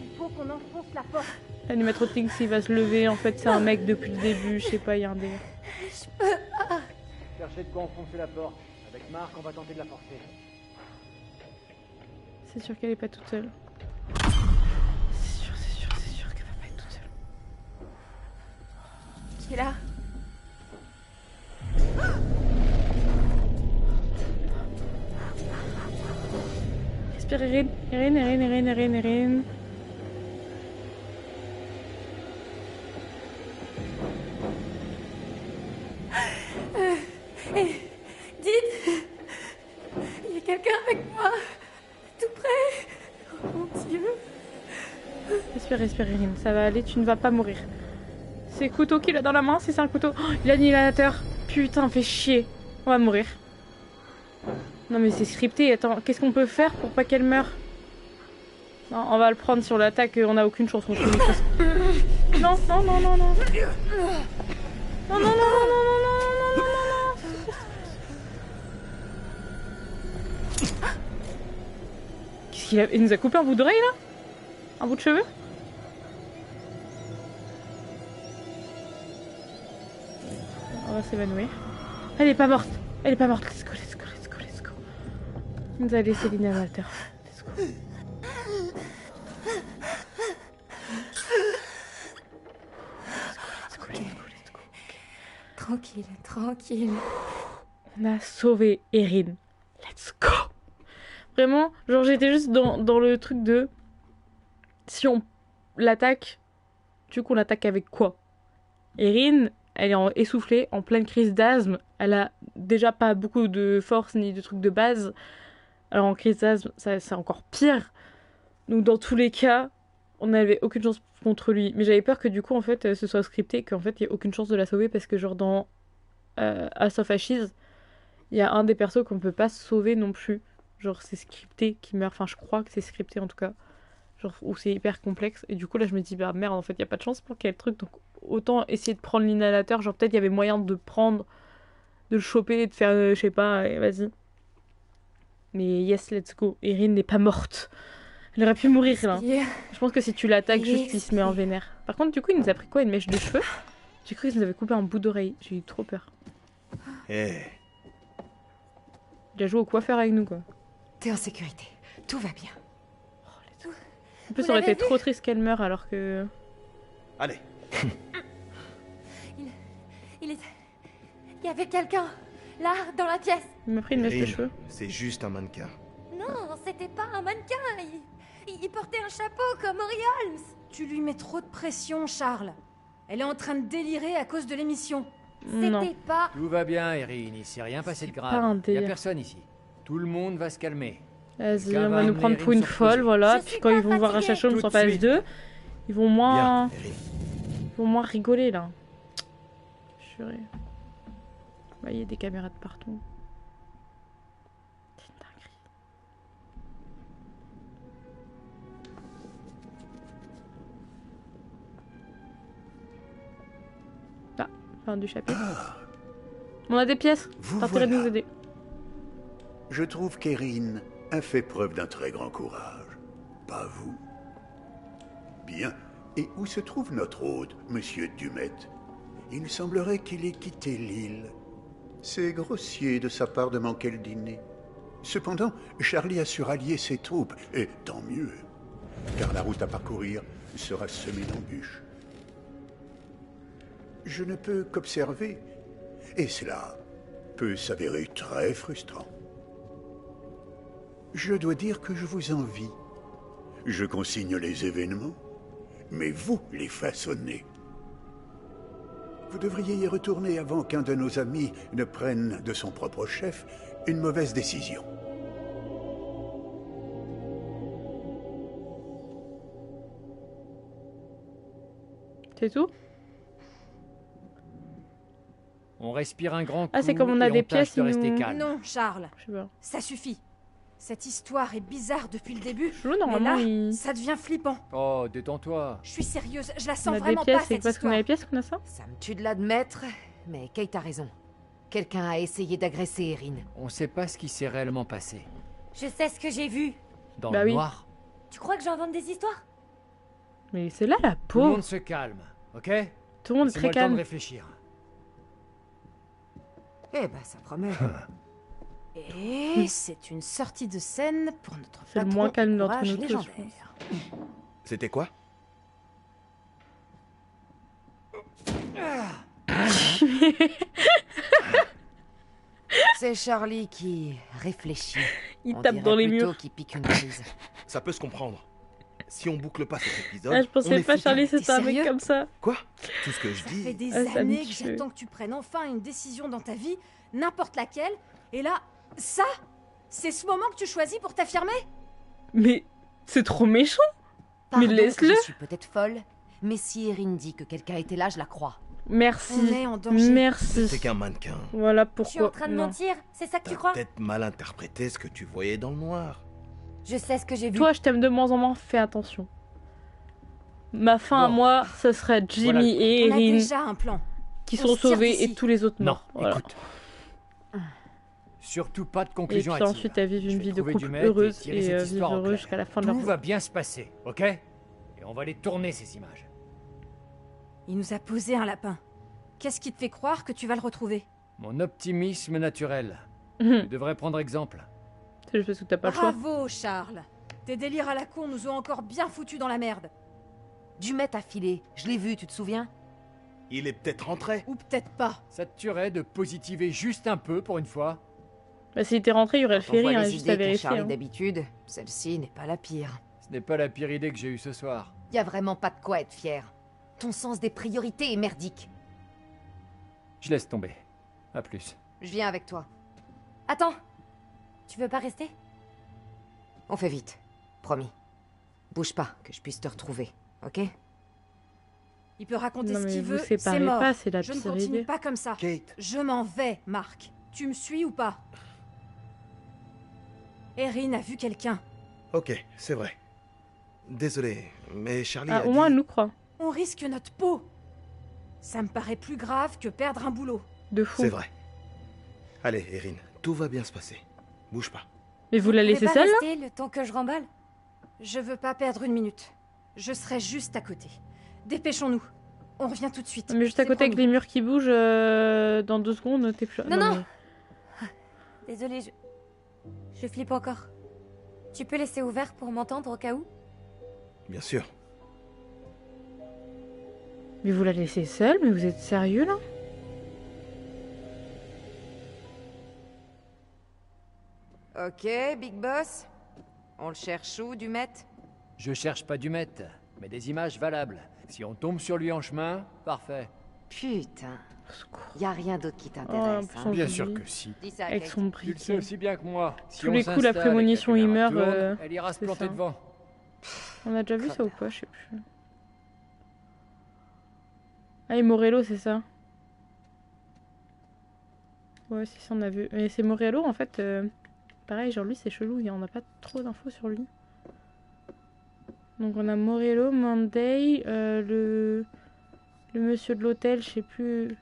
Il faut qu'on enfonce la porte. L'animatronique, s'il va se lever, en fait, c'est un mec depuis le début. Je sais pas, il y a un délire. Cherchez de quoi enfoncer la porte, avec Marc, on va tenter de la forcer. C'est sûr qu'elle est pas toute seule. C'est sûr qu'elle va pas être toute seule. Qui est là? Respire, Erin. Dites, il y a quelqu'un avec moi, tout près. Oh mon Dieu. Respire, Erin. Ça va aller, tu ne vas pas mourir. C'est le couteau qu'il a dans la main, c'est un couteau. Oh, l'annihilateur. Putain, fait chier. On va mourir. Non mais c'est scripté, attends, qu'est-ce qu'on peut faire pour pas qu'elle meure? Non, on va le prendre sur l'attaque, on a aucune chance contre lui. Non. Non. Qu'est-ce qu'il a... Il nous a coupé un bout d'oreille là? Un bout de cheveux? On va s'évanouir. Elle est pas morte. Let's go. Il nous a laissé l'inhalateur. Let's go. Let's go. Tranquille. On a sauvé Erin. Let's go. Vraiment, genre j'étais juste dans le truc de... Si on l'attaque, tu veux qu'on l'attaque avec quoi? Erin, elle est essoufflée, en pleine crise d'asthme. Elle a déjà pas beaucoup de force ni de trucs de base. Alors en crise d'asthme, c'est encore pire. Donc dans tous les cas, on n'avait aucune chance contre lui. Mais j'avais peur que du coup, en fait, ce soit scripté, qu'en fait, il n'y ait aucune chance de la sauver. Parce que genre dans House of Ashes, il y a un des persos qu'on ne peut pas sauver non plus. Genre c'est scripté qui meurt. Enfin je crois que c'est scripté en tout cas. Genre où c'est hyper complexe. Et du coup là je me dis bah merde en fait il n'y a pas de chance pour qu'il y ait le truc. Donc autant essayer de prendre l'inhalateur. Genre peut-être il y avait moyen de prendre, de le choper, de faire je sais pas, et vas-y. Mais yes, let's go. Erin n'est pas morte. Elle aurait pu mourir là. Je pense que si tu l'attaques, juste il se met en vénère. Par contre, du coup, il nous a pris quoi? Une mèche de cheveux? J'ai cru qu'il nous avait coupé un bout d'oreille. J'ai eu trop peur. Hé, Il a joué au coiffeur avec nous quoi. T'es en sécurité. Tout va bien. En plus, ça aurait été trop triste qu'elle meure alors que. allez. Il y avait quelqu'un, là, dans la pièce. Il m'a pris une mèche de Erin, cheveux. c'est juste un mannequin. Non, c'était pas un mannequin. Il portait un chapeau comme Ori Holmes. Tu lui mets trop de pression, Charles. Elle est en train de délirer à cause de l'émission. Non. C'était pas... Tout va bien, Erin, il s'est rien passé de pas un grave. Il y a délire. personne ici. Tout le monde va se calmer. Vas-y, Quelqu'un on va va nous amener prendre pour une Erin sur folle, Crusoe. voilà. Je Puis suis quand pas ils vont voir un fatiguée. Chacha Holmes Tout en de phase suite. 2, ils vont moins... Bien, Erin. Ils vont moins rigoler là. Purée. Bah, il y a des caméras de partout. C'est une dinguerie. Ah, fin du chapitre. On a des pièces. Vous T'as intérêt de nous voilà. aider. Je trouve qu'Erin a fait preuve d'un très grand courage. Pas vous. Bien. Et où se trouve notre hôte, Monsieur Dumet? Il semblerait qu'il ait quitté l'île. C'est grossier de sa part de manquer le dîner. Cependant, Charlie a su rallier ses troupes, et tant mieux, car la route à parcourir sera semée d'embûches. Je ne peux qu'observer, et cela peut s'avérer très frustrant. Je dois dire que je vous envie. Je consigne les événements, mais vous les façonnez. Vous devriez y retourner avant qu'un de nos amis ne prenne de son propre chef une mauvaise décision. C'est tout? On respire un grand coup Ah, c'est comme on a et des tâche pièces, de ils rester nous- calme. Non, Charles, Je sais pas. ça suffit. Cette histoire est bizarre depuis le début. Chelou, Mais normalement, là, il... ça devient flippant. Oh, détends-toi. Je suis sérieuse, je la on sens a des vraiment pièces. pas, C'est cette parce qu'on a histoire. les pièces qu'on a ça? Ça me tue de l'admettre, mais Kate a raison. Quelqu'un a essayé d'agresser Erin. On sait pas ce qui s'est réellement passé. Je sais ce que j'ai vu. Dans Bah le oui. noir, Tu crois que j'invente des histoires? Mais c'est là la tout le pauvre. monde se calme, ok? Tout le monde est Laissez-moi très le temps de calme. réfléchir. Eh ben, ça promet. Et c'est une sortie de scène pour notre C'est le patron moins calme au d'entre courage nous tous, je légendaire. C'était quoi? C'est Charlie qui réfléchit. Il On tape dirait dans les plutôt murs. qu'il pique une prise. Ça peut se comprendre. Si on boucle pas cet épisode, Ah, je on pensais est pas foutu. Charlie, c'était un mec sérieux comme ça. Quoi? Tout ce que je Ça fait dis... des Ah, ça me années que tue. j'attends que tu prennes enfin une décision dans ta vie, n'importe laquelle. Et là, ça, c'est ce moment que tu choisis pour t'affirmer? Mais c'est trop méchant. Pardon, laisse-le. Je suis peut-être folle, mais si Erin dit que quelqu'un était là, je la crois. Merci. On est en danger. Merci. C'est qu'un mannequin. Voilà Je suis en pourquoi. train de non. mentir, c'est ça que tu T'as crois? peut-être mal interprété ce que tu voyais dans le noir. Je sais ce que j'ai vu. Toi, je t'aime de moins en moins, fais attention. Ma fin à Bon. moi, ce serait Jimmy Voilà. et On a Erin déjà un plan. qui on sont se tire sauvés d'ici. et tous les autres Non, morts. Voilà. écoute. Surtout pas de Et conclusion puis à ensuite, tirer. à vivre Je une vais vie de trouver couple du maître et heureuse tirer et cette vivre histoire au heureux clair. jusqu'à la fin de Tout leur vie. va bien se passer, ok? Et on va les tourner, ces images. Il nous a posé un lapin. Qu'est-ce qui te fait croire que tu vas le retrouver? Mon optimisme naturel. Mhm. Tu devrais prendre exemple. C'est juste parce que t'as pas le choix. Bravo, Charles. Tes délires à la con nous ont encore bien foutus dans la merde. Dumet a filé. Je l'ai vu, tu te souviens? Il est peut-être rentré. Ou peut-être pas. Ça te tuerait de positiver juste un peu pour une fois? Bah, s'il était rentré, il y aurait le Quand on voit ferry, hein, les juste à idées qu'a vérifier. Charlie hein. d'habitude, celle-ci n'est pas la pire. Ce n'est pas la pire idée que j'ai eue ce soir. Y a vraiment pas de quoi être fier. Ton sens des priorités est merdique. Je laisse tomber. À plus. Je viens avec toi. Attends, tu veux pas rester? On fait vite. Promis. Bouge pas, que je puisse te retrouver, ok? Il peut raconter Non, ce mais qu'il vous veut, c'est séparez mort. pas, c'est la Je ne pire continue idée. pas comme ça. Kate, Je m'en vais, Marc. Tu me suis ou pas? Erin a vu quelqu'un. ok, c'est vrai. Désolé, mais Charlie Ah, a au moins, dit... elle nous croit. On risque notre peau. Ça me paraît plus grave que perdre un boulot. De fou. C'est vrai. Allez, Erin, tout va bien se passer. Bouge pas. Mais vous la Vous laissez pouvez pas seule, là? rester le temps que je remballe? Je veux pas perdre une minute. Je serai juste à côté. Dépêchons-nous. On revient tout de suite. Mais juste à C'est côté avec promis. les murs qui bougent, dans 2 secondes, t'es plus... Non, non. mais- Désolée, je flippe encore. Tu peux laisser ouvert pour m'entendre au cas où? Bien sûr. Mais vous la laissez seule? Mais vous êtes sérieux, là? Ok, Big Boss. On le cherche où, Dumet? Je cherche pas du maître, mais des images valables. Si on tombe sur lui en chemin, parfait. Putain. Au secours. Y a rien d'autre qui Oh, en t'intéresse, plus, hein? on Bien se sûr dit. que si. Dis ça, Avec Kate. son Tu le sais briquet. aussi bien que moi. Si Tous on les coups, la s'installe et que prémonition, il caméra meurt, tourne, elle ira se c'est planter ça. devant. On a déjà vu ça ou pas? Je sais plus. Ah, et Morello, c'est ça? Ouais, c'est ça, on a vu. Mais c'est Morello, en fait. Pareil, genre lui, c'est chelou. On n'a pas trop d'infos sur lui. Donc, on a Morello, Monday, le monsieur de l'hôtel, je sais plus.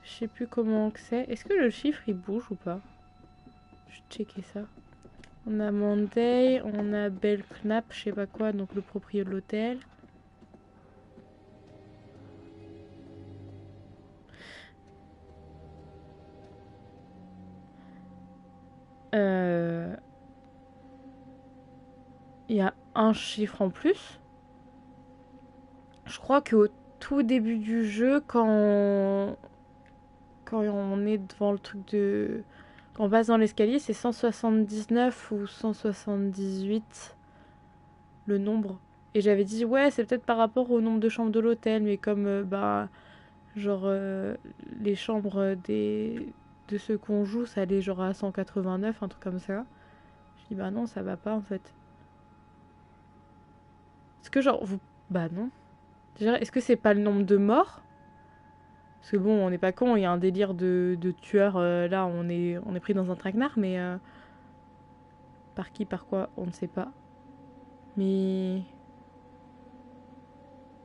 Je sais plus comment que c'est. Est-ce que le chiffre il bouge ou pas? Je vais checker ça. On a Monday, on a Belknap, je sais pas quoi, donc le propriétaire de l'hôtel. Il y a un chiffre en plus. Je crois qu'au tout début du jeu, quand on est devant le truc de... Quand on passe dans l'escalier, c'est 179 ou 178 le nombre. Et j'avais dit, ouais, c'est peut-être par rapport au nombre de chambres de l'hôtel, mais comme, les chambres de ceux qu'on joue, ça allait genre à 189, un truc comme ça. Je dis, bah non, ça va pas en fait. Est-ce que genre, vous... Bah non. Déjà, est-ce que c'est pas le nombre de morts? Parce que bon, on n'est pas con, il y a un délire de tueurs, là, on est pris dans un traquenard, mais... par qui, par quoi, on ne sait pas. Mais...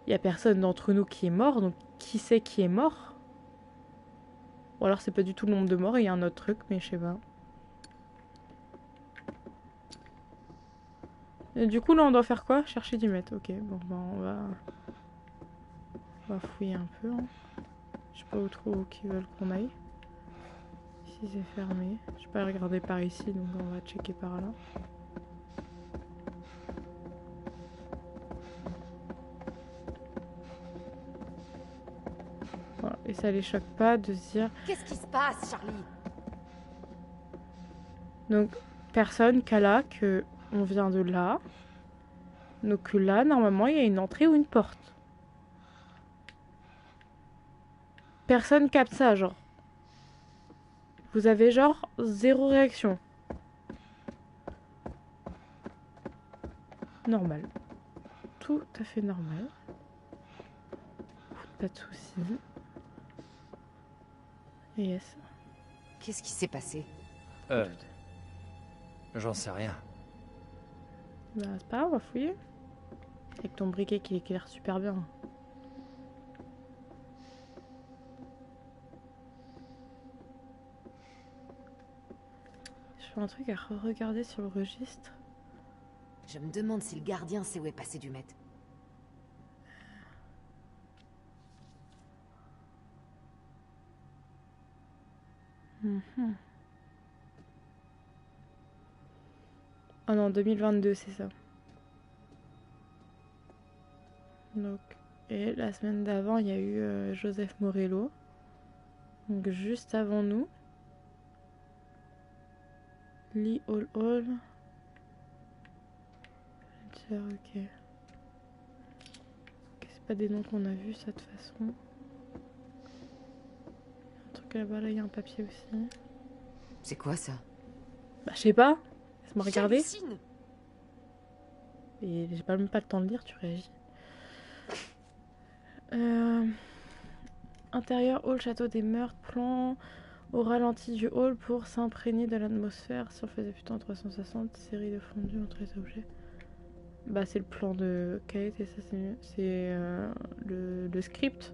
Il y a personne d'entre nous qui est mort, donc qui sait qui est mort? Ou alors c'est pas du tout le nombre de morts, il y a un autre truc, mais je sais pas. Et du coup, là, on doit faire quoi? Chercher du maître. Ok, bon, ben, on va fouiller un peu. Hein. Je sais pas où trop qu'ils veulent qu'on aille. Ici. si c'est fermé. Je peux pas regarder par ici, donc on va checker par là. Voilà. Et ça les choque pas de se dire... Qu'est-ce qui se passe, Charlie? Donc, personne qu'à là, que on vient de là. Donc là, normalement, il y a une entrée ou une porte. Personne capte ça, genre. Vous avez genre 0 réaction. Normal. Tout à fait normal. Pas de soucis. Yes. Qu'est-ce qui s'est passé? J'en sais rien. Bah, c'est pas grave, on va fouiller. Avec ton briquet qui éclaire super bien. Je fais un truc à regarder sur le registre. Je me demande si le gardien sait où est passé Dumet. Oh non, 2022, c'est ça. Donc, et la semaine d'avant, il y a eu Joseph Morello. Donc, juste avant nous. Lee Hall Hall. Ok. C'est pas des noms qu'on a vus, ça, de toute façon. Un truc là-bas, là, il y a un papier aussi. C'est quoi ça? Bah, je sais pas. Laisse-moi regarder. J'hallucine. Et j'ai même pas le temps de lire, tu réagis. Intérieur hall, château des meurtres, plan au ralenti du hall pour s'imprégner de l'atmosphère. Si on faisait plutôt en 360, série de fondus entre les objets. Bah, c'est le plan de Kate et ça, c'est le script.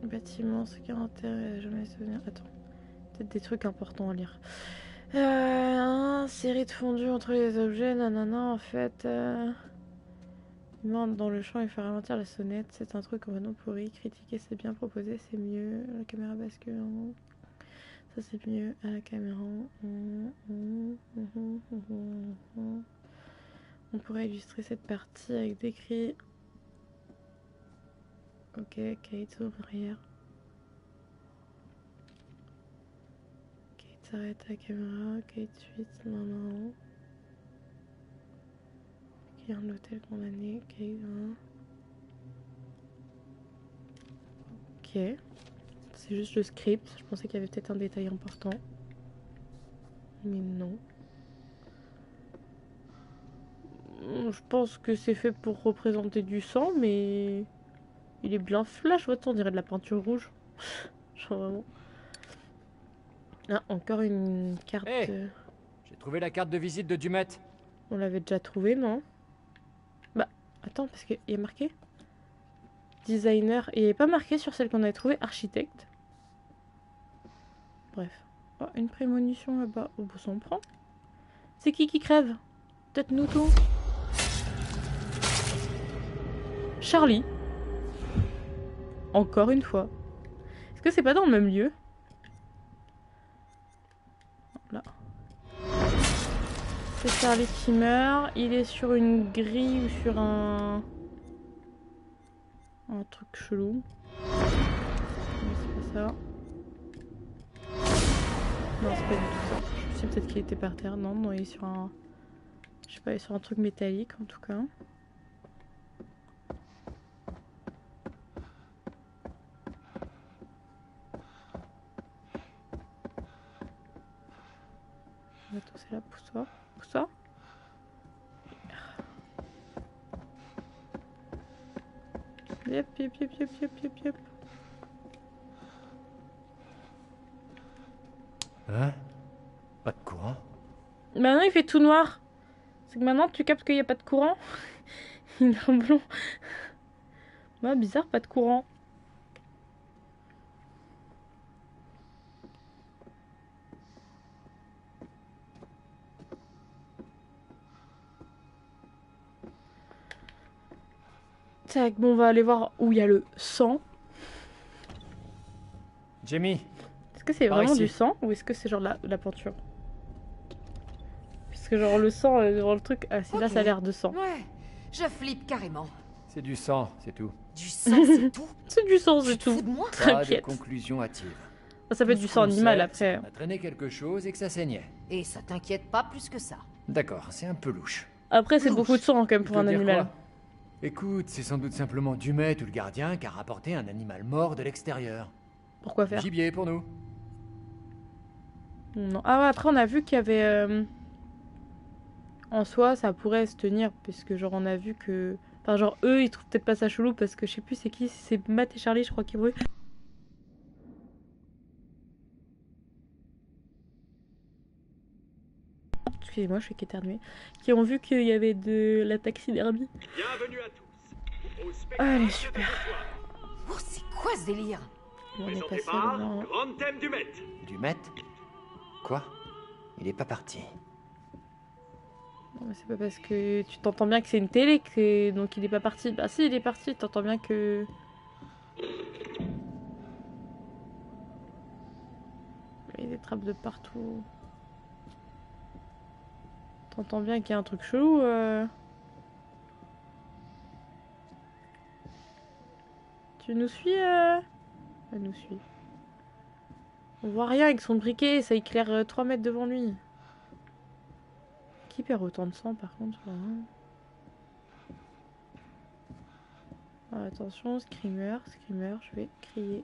Bâtiment, ce qui a intérêt, jamais souvenir. Attends, peut-être des trucs importants à lire. Série de fondus entre les objets, nanana, en fait. Il monte dans le champ et fait ralentir la sonnette. C'est un truc complètement pourri. Critiquer, c'est bien. Proposer, c'est mieux. La caméra bascule. Ça, c'est mieux. À la caméra. On pourrait illustrer cette partie avec des cris. Ok, Kate ouvrière. Kate s'arrête à la caméra. Kate suite. Non. Il y a un hôtel condamné. Ok. C'est juste le script. Je pensais qu'il y avait peut-être un détail important. Mais non. Je pense que c'est fait pour représenter du sang, mais... Il est bien flash, on dirait de la peinture rouge. Genre vraiment. Ah, encore une carte. Hey, j'ai trouvé la carte de visite de Dumet. On l'avait déjà trouvée, non? Bah, attends, parce qu'il y a marqué designer. Et il n'y a pas marqué sur celle qu'on avait trouvée architecte. Bref. Oh, une prémonition là-bas. Oh, bah, ça en prend. C'est qui crève? Peut-être nous tous. Charlie. Encore une fois. Est-ce que c'est pas dans le même lieu? Là. C'est Charlie qui meurt. Il est sur une grille ou sur un truc chelou. Mais c'est pas ça. Non, c'est pas du tout ça. Je sais peut-être qu'il était par terre. Non, il est sur un... Je sais pas, il est sur un truc métallique en tout cas. Attends, c'est là, pousse-toi. Pousse-toi. Yep. Hein? Pas de courant? Maintenant il fait tout noir. C'est que maintenant tu captes qu'il n'y a pas de courant. Il est en blond. Ouais, bizarre, pas de courant. Tac, bon, on va aller voir où il y a le sang. Jamie, Est-ce que c'est Par vraiment ici. du sang ou est-ce que c'est genre la peinture? Parce que genre le sang, genre le truc, ah, là Ok. ça a l'air de sang. Ouais, je flippe carrément. c'est du sang, c'est tout. Du sang, c'est tout. C'est du sang, Tu c'est te tout. fous de moi? Pas de T'inquiète. conclusion hâtive. Ça peut être Tout du ce sang qu'on animal sait, après. c'est qu'on a traîné quelque chose et que ça saignait. Et ça t'inquiète pas plus que ça. D'accord, c'est un peu louche. Après, c'est beaucoup de sang quand même pour Tu un veux dire animal. quoi? Écoute, c'est sans doute simplement Dumet ou le gardien qui a rapporté un animal mort de l'extérieur. Pourquoi Du faire? gibier pour nous. Non. Ah ouais, après on a vu qu'il y avait... En soi, ça pourrait se tenir, parce que genre on a vu que... Enfin genre eux, ils trouvent peut-être pas ça chelou, parce que je sais plus c'est qui, c'est Matt et Charlie je crois qu'ils voient. Excusez-moi, je suis qu'éternuée. Qui ont vu qu'il y avait de la taxidermie. Bienvenue à tous. Au spectacle Allez, de super. ce soir. Oh, c'est quoi ce délire? On est Présenté passé par devant... Grand Thème du Met. Dumet? Quoi? Il est pas parti. Non, mais c'est pas parce que tu t'entends bien que c'est une télé que donc il est pas parti. Bah si, il est parti, t'entends bien que... Il y a des trappes de partout. T'entends bien qu'il y a un truc chelou. Tu nous suis Elle nous suit. On voit rien avec son briquet, ça éclaire 3 mètres devant lui. Qui perd autant de sang par contre je vois rien. Ah, attention, screamer, je vais crier.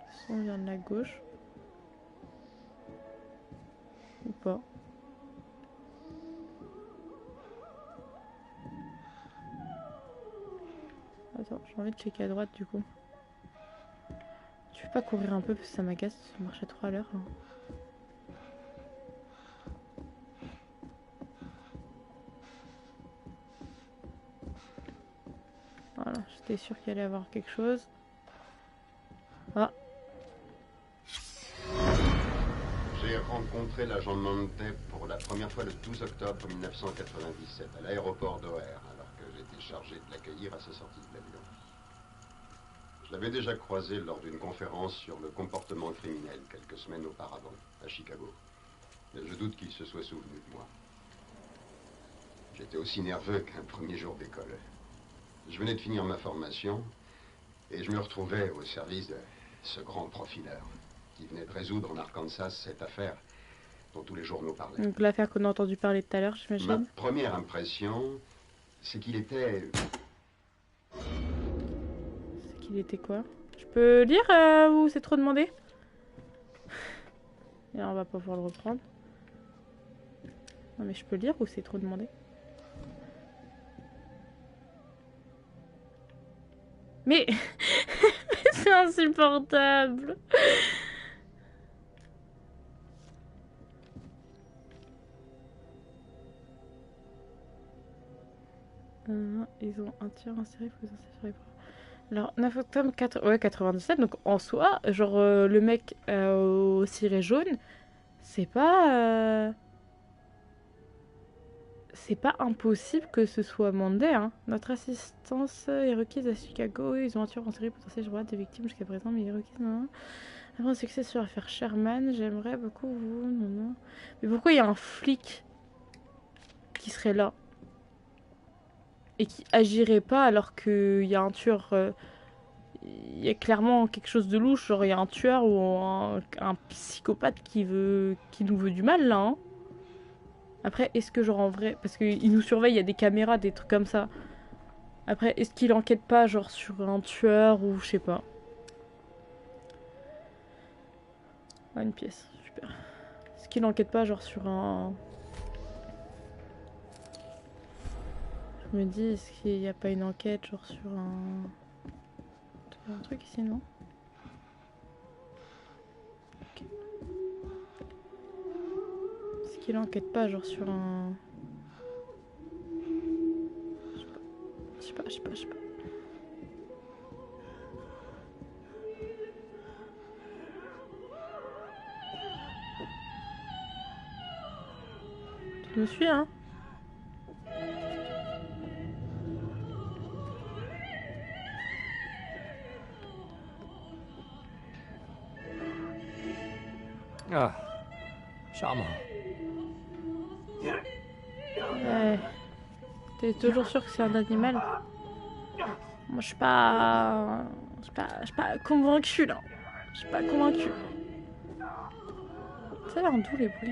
Le son vient de la gauche. Ou pas. Attends, j'ai envie de checker à droite du coup. Tu peux pas courir un peu parce que ça m'agace, ça marche à 3 à l'heure. Hein. Voilà, j'étais sûre qu'il allait y avoir quelque chose. Ah, J'ai rencontré l'agent Monte pour la première fois le 12 octobre 1997 à l'aéroport d'O'Hare, alors que j'étais chargé de l'accueillir à sa sortie de l'avion. Je l'avais déjà croisé lors d'une conférence sur le comportement criminel quelques semaines auparavant, à Chicago. Mais je doute qu'il se soit souvenu de moi. J'étais aussi nerveux qu'un premier jour d'école. Je venais de finir ma formation et je me retrouvais au service de ce grand profileur qui venait de résoudre en Arkansas cette affaire dont tous les journaux parlaient. donc l'affaire qu'on a entendu parler tout à l'heure, Ma j'imagine. première impression, c'est qu'il était... C'est qu'il était quoi? Je peux lire ou c'est trop demandé? Et là, on va pas pouvoir le reprendre. Non mais je peux lire ou c'est trop demandé? Mais c'est insupportable. Ils ont un tir inséré, faut les insérer sur les bras. Alors, 9 octobre 97, donc en soi, genre le mec au ciré jaune, c'est pas impossible que ce soit Monday. Hein. Notre assistance est requise à Chicago. Ils ont un tueur en série potentiel. Je vois des victimes jusqu'à présent, mais il est requise. Non. Après un succès sur l'affaire Sherman, j'aimerais beaucoup vous. Non. Mais pourquoi il y a un flic qui serait là et qui agirait pas alors qu'il y a un tueur? Il y a clairement quelque chose de louche. Genre, il y a un tueur ou un psychopathe qui nous veut du mal là. Hein. Après, est-ce que genre en vrai... Parce qu'il nous surveille, il y a des caméras, des trucs comme ça. Après, est-ce qu'il enquête pas genre sur un tueur ou je sais pas. Ah, une pièce, super. Est-ce qu'il enquête pas genre sur un... Je me dis, est-ce qu'il n'y a pas une enquête genre sur un... Un truc ici, non? Ok. Est-ce qu'il enquête pas genre sur un... Je sais pas. Tu me suis, hein? Ah, charmant. Ouais. T'es toujours sûr que c'est un animal? Moi, je suis pas convaincue, là. Je suis pas convaincue. Ça a l'air d'où, les bruits?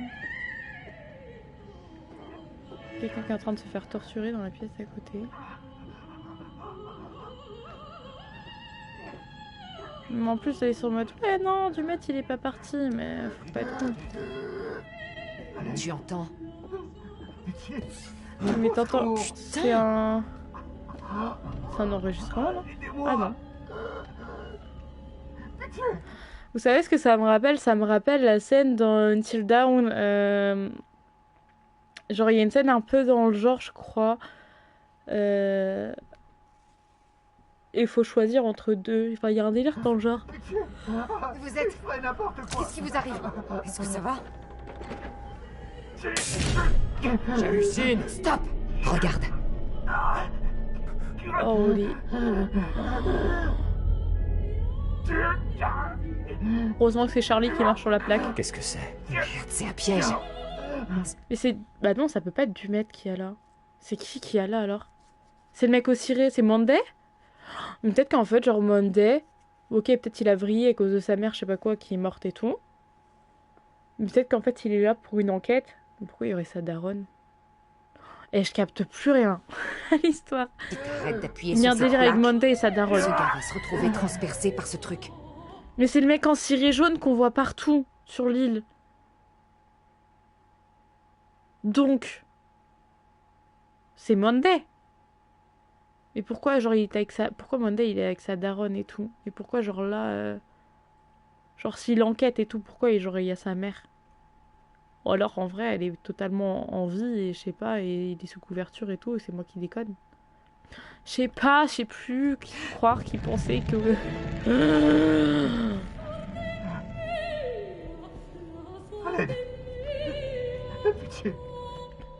Quelqu'un qui est en train de se faire torturer dans la pièce d'à côté. Mais en plus, elle est sur le mode ouais, non, Dumet il est pas parti, mais faut pas être con. Tu entends? Mais t'entends, c'est un. C'est un enregistrement là? Ah non. Vous savez ce que ça me rappelle? Ça me rappelle la scène dans Until Dawn. Genre, il y a une scène un peu dans le genre, je crois. Il faut choisir entre deux. Enfin, il y a un délire dans le genre. Vous êtes... Qu'est-ce qui vous arrive? Est-ce que ça va? J'hallucine. Stop! Regarde. Oh, oui. Heureusement que c'est Charlie qui marche sur la plaque. Qu'est-ce que c'est? Merde, c'est un piège. Mais c'est... Bah non, ça peut pas être Dumet qui est là. C'est qui est là, alors? C'est le mec au ciré, c'est Monday? Mais peut-être qu'en fait, genre Monday... Ok, peut-être il a vrillé à cause de sa mère, je sais pas quoi, qui est morte et tout. Mais peut-être qu'en fait, il est là pour une enquête. Pourquoi il y aurait sa daronne? Et je capte plus rien à l'histoire. Arrête d'appuyer Il y a un sur cette délire avec plaque. Monday et sa daronne. Ce gars va se retrouver transpercé par ce truc. Mais c'est le mec en ciré jaune qu'on voit partout sur l'île. Donc, c'est Monday. Et pourquoi genre il est avec sa... Pourquoi Monday il est avec sa daronne et tout? Et pourquoi genre là... Genre s'il enquête et tout, pourquoi genre il y a sa mère? Ou alors en vrai elle est totalement en vie et je sais pas, et il est sous couverture et tout, et c'est moi qui déconne. Je sais pas, je sais plus qui croire, qui pensait que...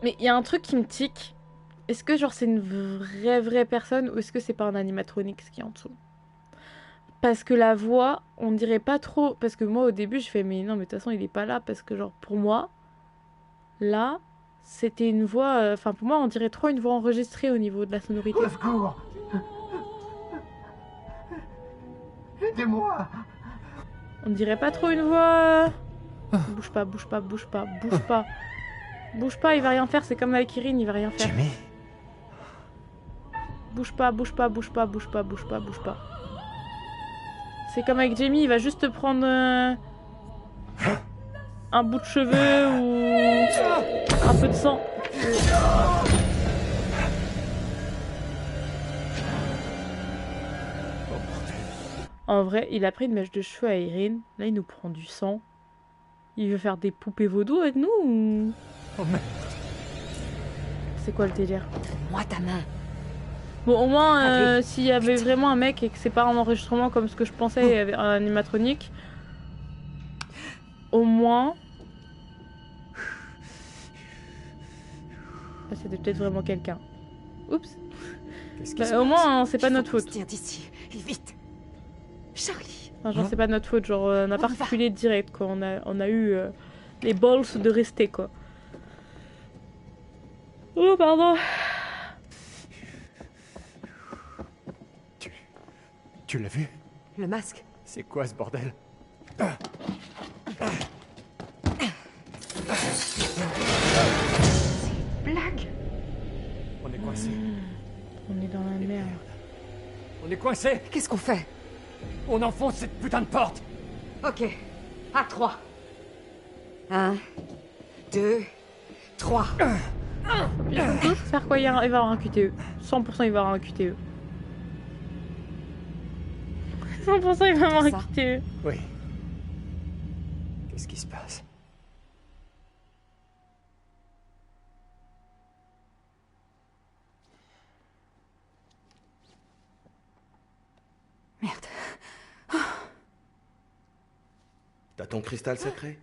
Mais il y a un truc qui me tique. Est-ce que genre c'est une vraie personne ou est-ce que c'est pas un animatronique ce qui est en dessous? Parce que la voix, on dirait pas trop... Parce que moi au début je fais mais non mais de toute façon il est pas là parce que genre pour moi, là, c'était une voix... Enfin pour moi on dirait trop une voix enregistrée au niveau de la sonorité. Au secours! Aidez-moi! On dirait pas trop une voix... Bouge pas, bouge pas, bouge pas, bouge pas. Bouge pas, il va rien faire, c'est comme avec Irine, il va rien faire. Jimmy. Bouge pas, bouge pas, bouge pas, bouge pas, bouge pas, bouge pas. C'est comme avec Jamie, il va juste te prendre un bout de cheveux ou un peu de sang. En vrai, il a pris une mèche de cheveux à Irine, là il nous prend du sang. Il veut faire des poupées vaudou avec nous ou... Oh merde. C'est quoi le délire? Moi ta main. Bon, au moins, s'il y avait vraiment un mec et que c'est pas un enregistrement comme ce que je pensais, avec un animatronique, au moins... Ah, c'était peut-être vraiment quelqu'un. Oups. Bah, au moins, c'est pas notre faute. Tiens d'ici, vite. Charlie. Enfin, genre, c'est pas notre faute, genre, on a pas reculé direct, quoi. On a eu les balls de rester, quoi. Oh, pardon. Tu l'as vu? Le masque. C'est quoi ce bordel? Blague. On est coincé. On est dans la merde. On est coincé. Qu'est-ce qu'on fait? On enfonce cette putain de porte. Ok. À 3. 1, 2, 3. Faire quoi? Il va y avoir un QTE. 100% il va y avoir un QTE. 100% il va y avoir un QTE. Oui. Qu'est-ce qui se passe? Merde. T'as ton cristal sacré?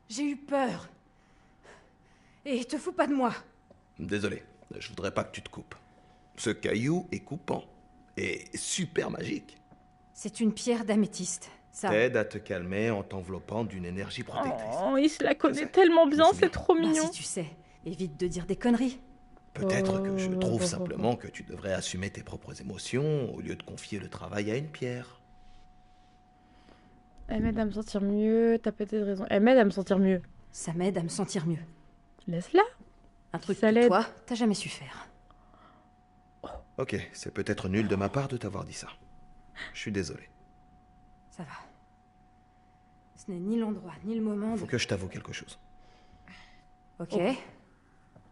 J'ai eu peur. Et te fous pas de moi. Désolé, je voudrais pas que tu te coupes. Ce caillou est coupant. Et super magique. C'est une pierre d'améthyste. Ça... T'aide à te calmer en t'enveloppant d'une énergie protectrice. Oh, il se la connaît tellement bien, c'est trop Bah, mignon. si tu sais, évite de dire des conneries. Peut-être que je trouve simplement que tu devrais assumer tes propres émotions au lieu de confier le travail à une pierre. Elle m'aide à me sentir mieux, t'as peut-être raison. Elle m'aide à me sentir mieux. Ça m'aide à me sentir mieux. Laisse-la. Un truc Ça que l'aide. toi, t'as jamais su faire. Ok, c'est peut-être nul de ma part de t'avoir dit ça. Je suis désolé. Ça va. Ce n'est ni l'endroit, ni le moment de... Faut que je t'avoue quelque chose. Ok. Oh.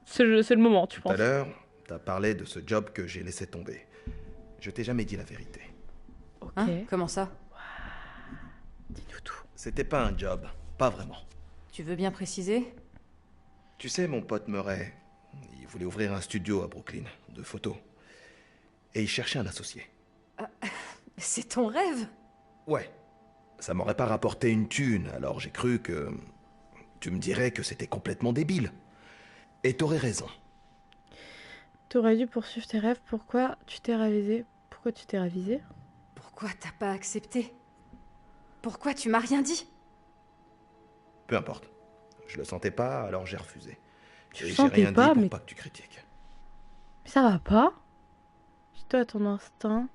C'est le moment, tu Tout à penses. l'heure, t'as parlé de ce job que j'ai laissé tomber. Je t'ai jamais dit la vérité. Ok. Hein? Comment ça? Dis-nous tout. C'était pas un job, pas vraiment. Tu veux bien préciser? Tu sais, mon pote Murray, il voulait ouvrir un studio à Brooklyn, de photos. Et il cherchait un associé. C'est ton rêve? Ouais. Ça m'aurait pas rapporté une thune, alors j'ai cru que... Tu me dirais que c'était complètement débile. Et t'aurais raison. T'aurais dû poursuivre tes rêves, pourquoi tu t'es ravisé? Pourquoi tu t'es ravisé? Pourquoi t'as pas accepté? Pourquoi tu m'as rien dit? Peu importe. Je le sentais pas, alors j'ai refusé. Tu Et le j'ai sentais rien pas, dit pour mais... pas que tu critiques. Mais ça va pas? Toi, ton instinct...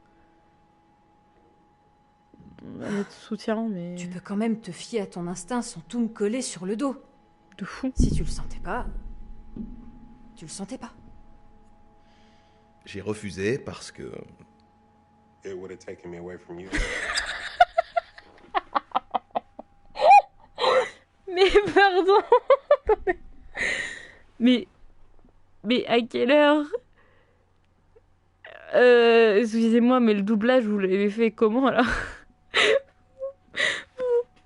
Elle te soutient, mais... Tu peux quand même te fier à ton instinct sans tout me coller sur le dos. De fou. Si tu le sentais pas... Tu le sentais pas. J'ai refusé parce que... It would have taken me away from you. Mais pardon. Mais à quelle heure? Excusez-moi, mais le doublage, vous l'avez fait comment, là?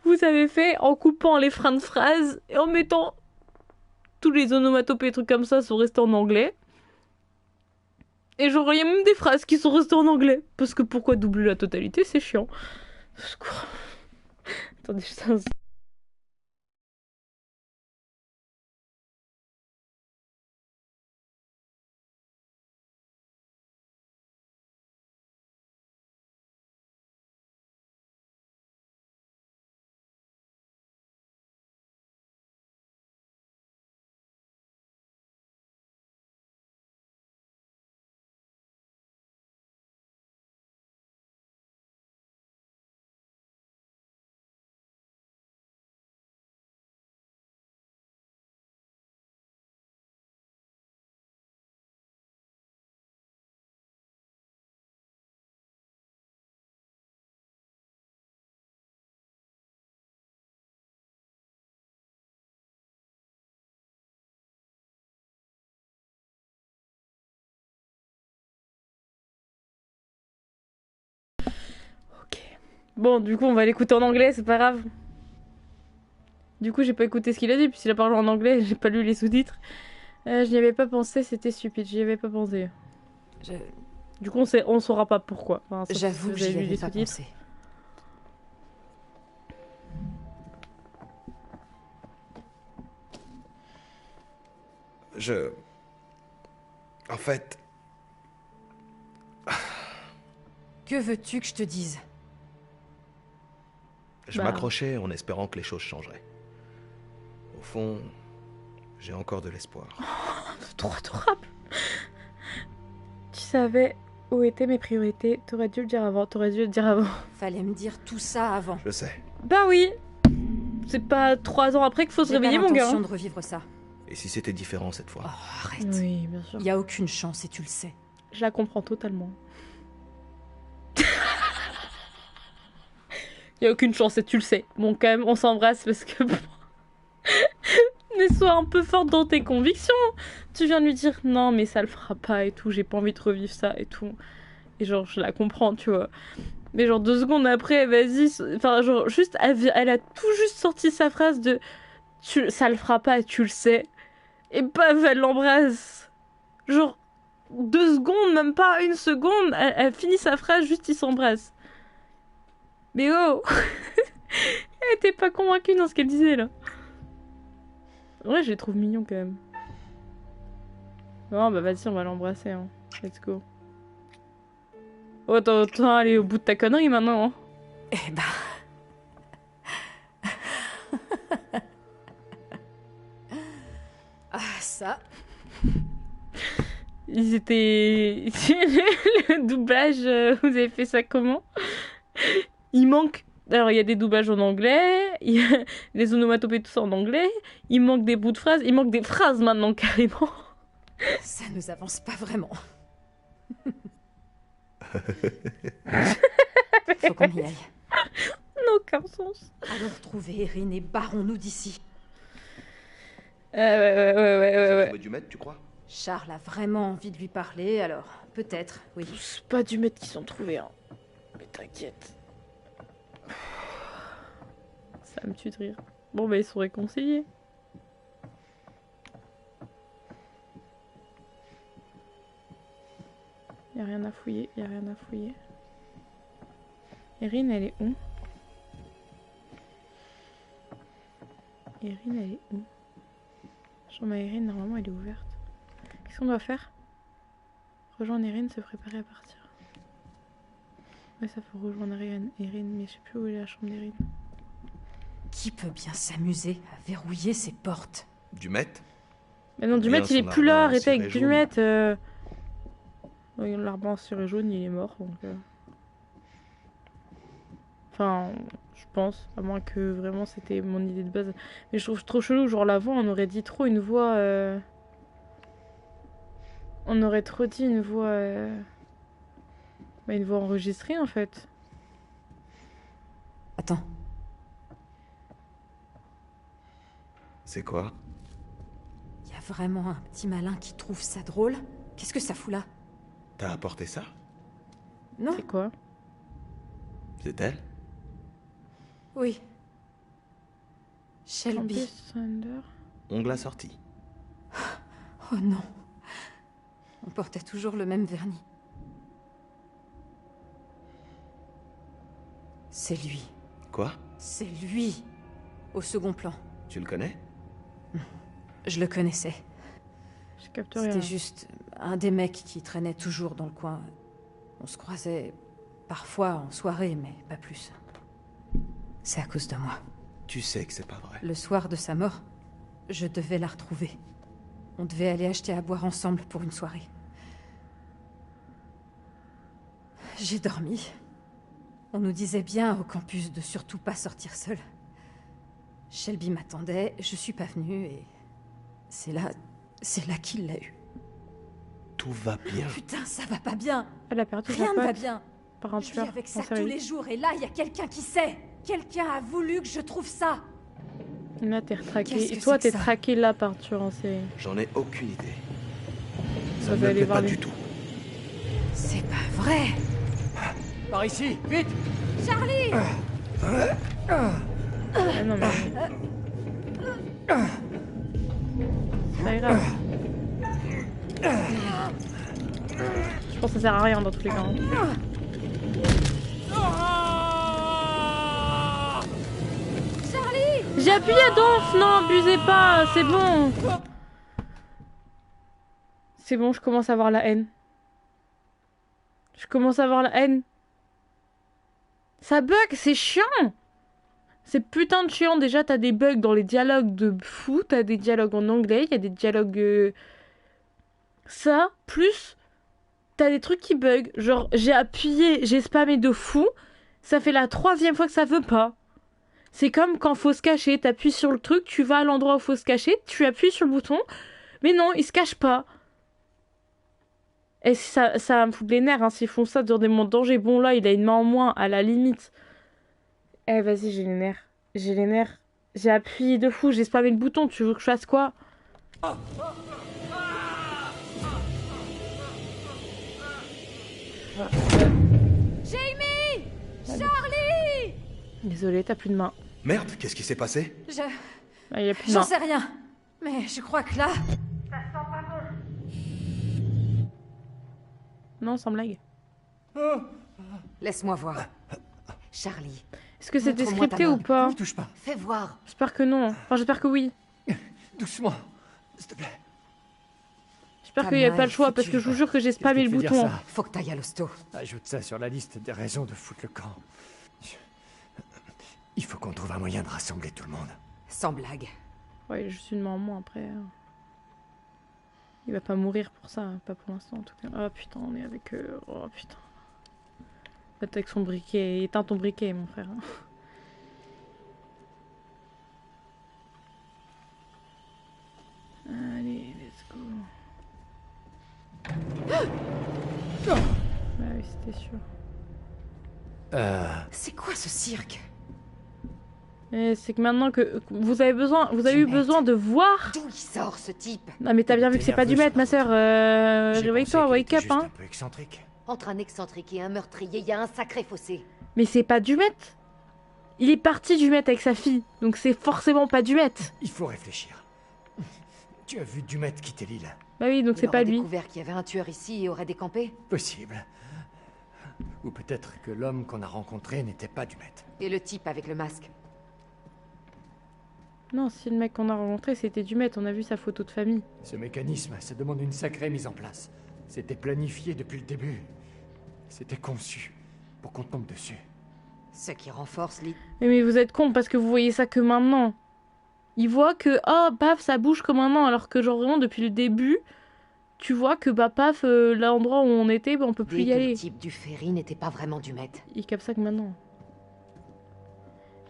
Vous avez fait en coupant les freins de phrase et en mettant tous les onomatopées et trucs comme ça sont restés en anglais. Et genre, il y a même des phrases qui sont restées en anglais. Parce que pourquoi doubler la totalité? C'est chiant. Au secours. Attendez, juste un... Bon, du coup, on va l'écouter en anglais, c'est pas grave. Du coup, j'ai pas écouté ce qu'il a dit, puisqu'il a parlé en anglais, j'ai pas lu les sous-titres. Je n'y avais pas pensé, c'était stupide, j'y avais pas pensé. Du coup, on saura pas pourquoi. Enfin, j'avoue que j'y avais pas pensé. En fait... Que veux-tu que je te dise? Je m'accrochais en espérant que les choses changeraient. Au fond, j'ai encore de l'espoir. Trop adorable. Tu savais où étaient mes priorités. T'aurais dû le dire avant, Fallait me dire tout ça avant. Je sais. Bah oui. C'est pas 3 ans après qu'il faut se réveiller, mon gars. J'ai pas l'intention de revivre ça. Et si c'était différent cette fois? Oh, arrête. Oui, bien sûr. Y a aucune chance et tu le sais. Je la comprends totalement. Y a aucune chance et tu le sais. Bon, quand même, on s'embrasse parce que... mais sois un peu forte dans tes convictions. Tu viens de lui dire non, mais ça le fera pas et tout. J'ai pas envie de revivre ça et tout. Et genre, je la comprends, tu vois. Mais genre 2 secondes après, vas-y. Enfin, genre, juste, elle a tout juste sorti sa phrase de ça le fera pas et tu le sais. Et paf, elle l'embrasse. Genre, 2 secondes, même pas 1 seconde. Elle finit sa phrase, juste ils s'embrassent. Mais oh. Elle était pas convaincue dans ce qu'elle disait là. Ouais, je les trouve mignons quand même. Bon, bah vas-y, on va l'embrasser. Hein. Let's go. Oh, t'as aller au bout de ta connerie maintenant. Hein. Eh bah, ça. Ils étaient... Le doublage, vous avez fait ça comment? Il manque... Alors, il y a des doublages en anglais, il y a des onomatopées, tout ça en anglais, il manque des bouts de phrases, il manque des phrases maintenant, carrément. Ça nous avance pas vraiment. Faut qu'on y aille. n'a aucun sens. Allons retrouver Erin et barrons-nous d'ici. Ouais. Du maître, tu crois? Charles a vraiment envie de lui parler, alors peut-être, oui. C'est pas du maître qu'ils ont trouvé, hein. Mais t'inquiète. Ça me tue de rire. Bon, bah, ils sont réconciliés. Y'a rien à fouiller, y'a rien à fouiller. Erin, elle est où? Erin, elle est où? Chambre à Erin, normalement, elle est ouverte. Qu'est-ce qu'on doit faire? Rejoindre Erin, se préparer à partir. Ouais, ça faut rejoindre Erin, mais je sais plus où est la chambre d'Erin. Qui peut bien s'amuser à verrouiller ses portes? Du maître? Mais non, du maître, il est plus là, arrêtez avec du maître. L'arbre en ciré jaune, il est mort, donc... Enfin, je pense, à moins que vraiment c'était mon idée de base. Mais je trouve trop chelou, genre la voix, on aurait dit trop une voix... On aurait trop dit une voix... Bah, une voix enregistrée, en fait. Attends. C'est quoi? Y a vraiment un petit malin qui trouve ça drôle? Qu'est-ce que ça fout là? T'as apporté ça? Non. C'est quoi? C'est elle? Oui. Shelby. On l'a sorti. Oh non. On portait toujours le même vernis. C'est lui. Quoi? C'est lui. Au second plan. Tu le connais? Je le connaissais. Je capte rien. C'était juste un des mecs qui traînait toujours dans le coin. On se croisait parfois en soirée, mais pas plus. C'est à cause de moi. Tu sais que c'est pas vrai. Le soir de sa mort, je devais la retrouver. On devait aller acheter à boire ensemble pour une soirée. J'ai dormi. On nous disait bien au campus de surtout pas sortir seul. Shelby m'attendait, je suis pas venue et... C'est là qu'il l'a eu. Tout va bien. Putain, ça va pas bien. Elle a perdu Rien sa ne va pote bien. Par un Je vis tueur avec en ça tous série. les jours et là, il y a quelqu'un qui sait. Quelqu'un a voulu que je trouve ça. Là, t'es retraqué. Qu'est-ce Et que toi, c'est que t'es ça? traqué là par le tueur en série. J'en ai aucune idée. Ça Ça ne va me aller plaît voir pas les- du tout. C'est pas vrai. Par ici, vite! Charlie! Ah non, mais... C'est pas grave. Je pense que ça sert à rien dans tous les cas. hein. Charlie! J'ai appuyé à danse, non, abusez pas, c'est bon. C'est bon, je commence à avoir la haine. Je commence à avoir la haine. Ça bug, c'est chiant. C'est putain de chiant. Déjà, t'as des bugs dans les dialogues de fou. T'as des dialogues en anglais. Il y a des dialogues... Ça, plus... T'as des trucs qui bug. Genre, j'ai appuyé, j'ai spammé de fou. Ça fait la 3e fois que ça veut pas. C'est comme quand faut se cacher. T'appuies sur le truc, tu vas à l'endroit où faut se cacher, tu appuies sur le bouton. Mais non, il se cache pas. Et ça me fout les nerfs, hein, s'ils font ça dans des moments de danger. Bon, là, il a une main en moins, à la limite. Eh, vas-y, j'ai les nerfs. J'ai les nerfs. J'ai appuyé de fou, j'ai spammé le bouton. Tu veux que je fasse quoi? Jamie! Charlie! Désolé, t'as plus de main. Merde, qu'est-ce qui s'est passé? Ah, il y a plus de J'en main. sais rien. Mais je crois que là... Ça sent pas bon. Non, sans blague. Laisse-moi voir. Charlie, Est-ce que c'était montre-moi ta scripté main. ou pas? Ne touche pas. fais voir. J'espère que non. Enfin, j'espère que oui. Doucement, s'il te plaît. J'espère Ta qu'il n'y a main pas est le choix, parce que je vous jure que j'ai spammé le Qu'est-ce qui te fait bouton. dire ça? Faut que t'ailles à l'hosto. Ajoute ça sur la liste des raisons de foutre le camp. Il faut qu'on trouve un moyen de rassembler tout le monde. Sans blague. Ouais, je suis une main en moins après. Il va pas mourir pour ça, pas pour l'instant en tout cas. Oh putain, on est avec eux. Oh putain. Va avec son briquet. Éteins ton briquet, mon frère. Allez, let's go. Oh bah oui, c'était sûr. C'est quoi ce cirque? Et c'est que maintenant que vous avez eu besoin de voir. D'où il sort ce type? Non mais t'as bien vu que c'est pas du maître, ma soeur. Réveille-toi, wake up, hein. Un peu excentrique. Entre un excentrique et un meurtrier, il y a un sacré fossé. Mais c'est pas du maître. Il est parti du maître avec sa fille, donc c'est forcément pas du maître. Il faut réfléchir. Tu as vu Dumet quitter l'île? Bah oui, donc c'est pas lui. Il aurait découvert qu'il y avait un tueur ici et aurait décampé? Possible. Ou peut-être que l'homme qu'on a rencontré n'était pas Dumet. Et le type avec le masque? Non, si le mec qu'on a rencontré c'était du maître, on a vu sa photo de famille. Ce mécanisme, ça demande une sacrée mise en place. C'était planifié depuis le début. C'était conçu pour qu'on tombe dessus. Ce qui renforce l'idée. Mais vous êtes con parce que vous voyez ça que maintenant. Il voit que, oh, paf, ça bouge comme un an, alors que genre vraiment depuis le début, tu vois que bah paf, l'endroit où on était, bah, on peut plus y aller. Le type du ferry n'était pas vraiment du maître. Il capte ça que maintenant.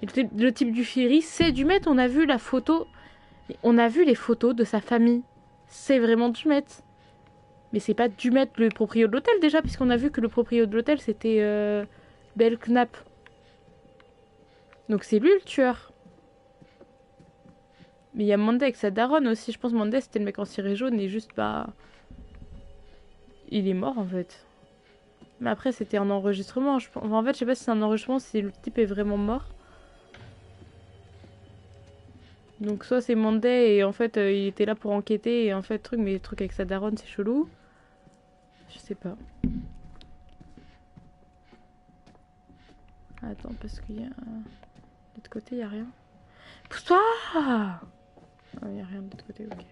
Et le type du ferry, c'est du maître, on a vu la photo. On a vu les photos de sa famille. C'est vraiment du maître. Mais c'est pas du maître le proprio de l'hôtel déjà, puisqu'on a vu que le proprio de l'hôtel c'était Belknap. Donc c'est lui le tueur. Mais il y a Monday avec sa daronne aussi. Je pense que Monday c'était le mec en ciré jaune et juste bah. Il est mort en fait. Mais après c'était un enregistrement. Enfin, en fait je sais pas si c'est un enregistrement, si le type est vraiment mort. Donc soit c'est Monday et en fait il était là pour enquêter et en fait truc, mais le truc avec sa daronne c'est chelou. Je sais pas. Attends parce qu'il y a... De l'autre côté il y a rien. Pousse-toi! Ah, il y a rien de l'autre côté, ok.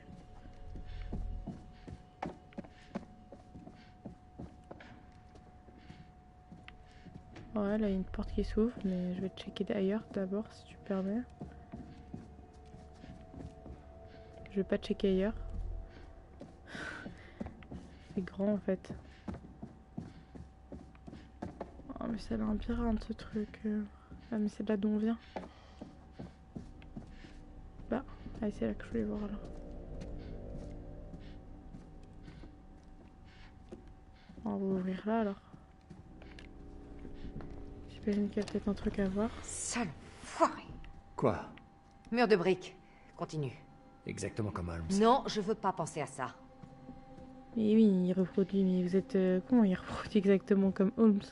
Ouais, là il y a une porte qui s'ouvre, mais je vais checker ailleurs d'abord si tu permets. Je vais pas checker ailleurs. C'est grand en fait. Oh mais ça a l'air labyrinthe ce truc. Ah mais c'est de là d'où on vient. Bah, allez c'est là que je voulais voir là. On va ouvrir là alors. J'imagine qu'il y a peut-être un truc à voir. Sale foiré. Quoi? Mur de briques. Continue. Exactement comme Holmes. Non, je veux pas penser à ça. Mais oui, il reproduit, mais vous êtes con, il reproduit exactement comme Holmes.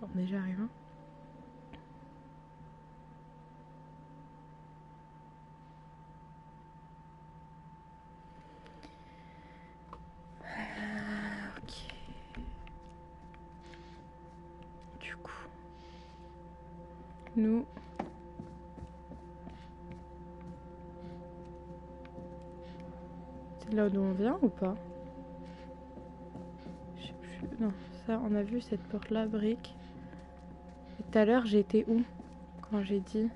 Attends, déjà arrivé. Ok. Du coup, nous. C'est là d'où on vient ou pas? Je sais plus. Non, ça, on a vu cette porte-là, brique. Et tout à l'heure, j'ai été où? Quand j'ai dit.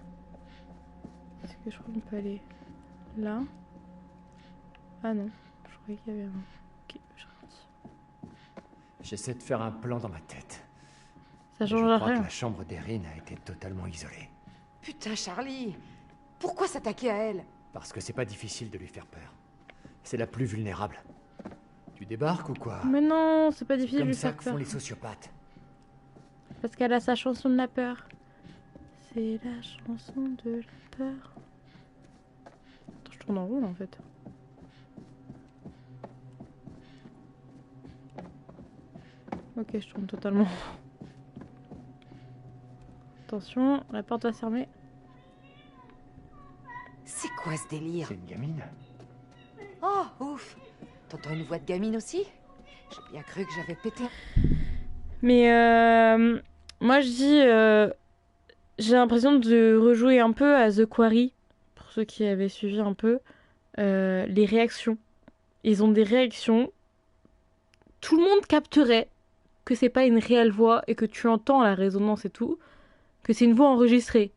Est-ce que je crois qu'on peut aller là? Ah non, je croyais qu'il y avait un. Ok, je ralentis. J'essaie de faire un plan dans ma tête. Ça change Je crois rien. que la chambre d'Erin a été totalement isolée. Putain, Charlie. Pourquoi s'attaquer à elle? Parce que c'est pas difficile de lui faire peur. C'est la plus vulnérable. Tu débarques ou quoi? Mais non, c'est pas difficile de Comme lui ça faire que peur. font les sociopathes. Parce qu'elle a sa chanson de la peur. C'est la chanson de la peur. Attends, je tourne en rond là en fait. Ok, je tourne totalement. Attention, la porte va se fermer. C'est quoi ce délire? C'est une gamine. Oh, ouf. T'entends une voix de gamine aussi? J'ai bien cru que j'avais pété. Mais moi je dis, j'ai l'impression de rejouer un peu à The Quarry, pour ceux qui avaient suivi un peu, les réactions. Ils ont des réactions, tout le monde capterait que c'est pas une réelle voix et que tu entends la résonance et tout, que c'est une voix enregistrée.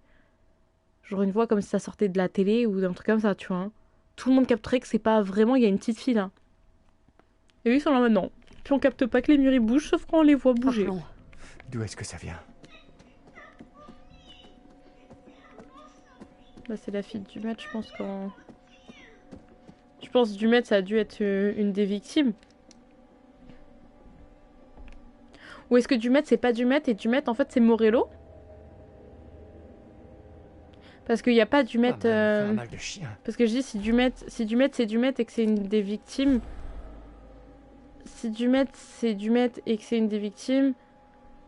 Genre une voix comme si ça sortait de la télé ou d'un truc comme ça, tu vois. Hein. Tout le monde capterait que c'est pas vraiment, il y a une petite fille là. Et eux ils sont là maintenant. Puis on capte pas que les murs ils bougent, sauf quand on les voit bouger. D'où est-ce que ça vient? Là c'est la fille du maître, je pense quand... Je pense que du maître ça a dû être une des victimes. Ou est-ce que du maître c'est pas du maître et du maître en fait c'est Morello? Parce qu'il n'y a pas du maître... mal de chien. Parce que je dis si du maître c'est du maître et que c'est une des victimes... Si du maître c'est du maître et que c'est une des victimes,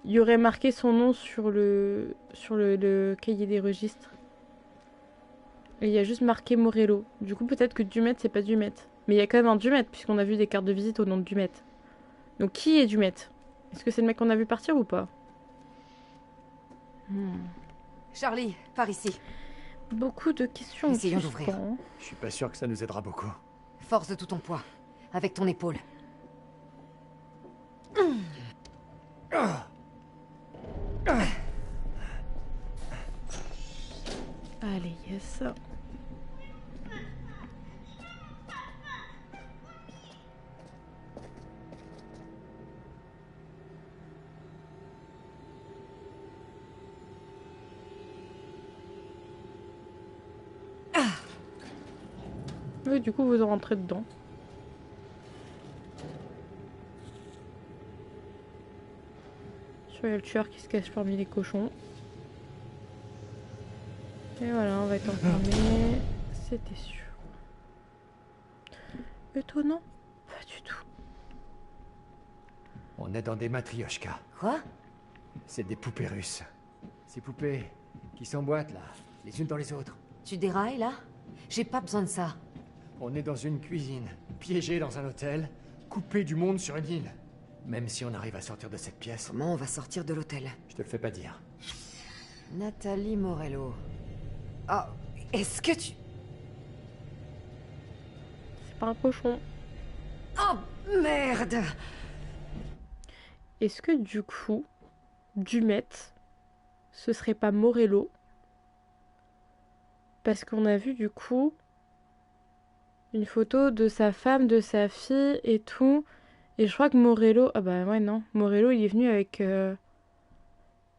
il y aurait marqué son nom sur le cahier des registres. Et il y a juste marqué Morello. Du coup peut-être que du maître c'est pas du maître. Mais il y a quand même un du maître puisqu'on a vu des cartes de visite au nom de du maître. Donc qui est du maître? Est-ce que c'est le mec qu'on a vu partir ou pas? Charlie, par ici. Beaucoup de questions. Essayons d'ouvrir. Je suis pas sûr que ça nous aidera beaucoup. Force de tout ton poids. Avec ton épaule. Allez, yes. Oui, du coup, vous en rentrez dedans. Il y a le tueur qui se cache parmi les cochons. Et voilà, on va être enfermé. C'était sûr. Étonnant? Pas du tout. On est dans des matrioshkas. Quoi? C'est des poupées russes. Ces poupées qui s'emboîtent là, les unes dans les autres. Tu dérailles là? J'ai pas besoin de ça. On est dans une cuisine, piégé dans un hôtel, coupé du monde sur une île. Même si on arrive à sortir de cette pièce... Comment on va sortir de l'hôtel? Je te le fais pas dire. Nathalie Morello. Oh, est-ce que tu... C'est pas un cochon. Oh, merde! Est-ce que du coup, Dumet, ce serait pas Morello? Parce qu'on a vu du coup une photo de sa femme, de sa fille et tout. Et je crois que Morello... Ah bah ouais non, Morello il est venu avec... Je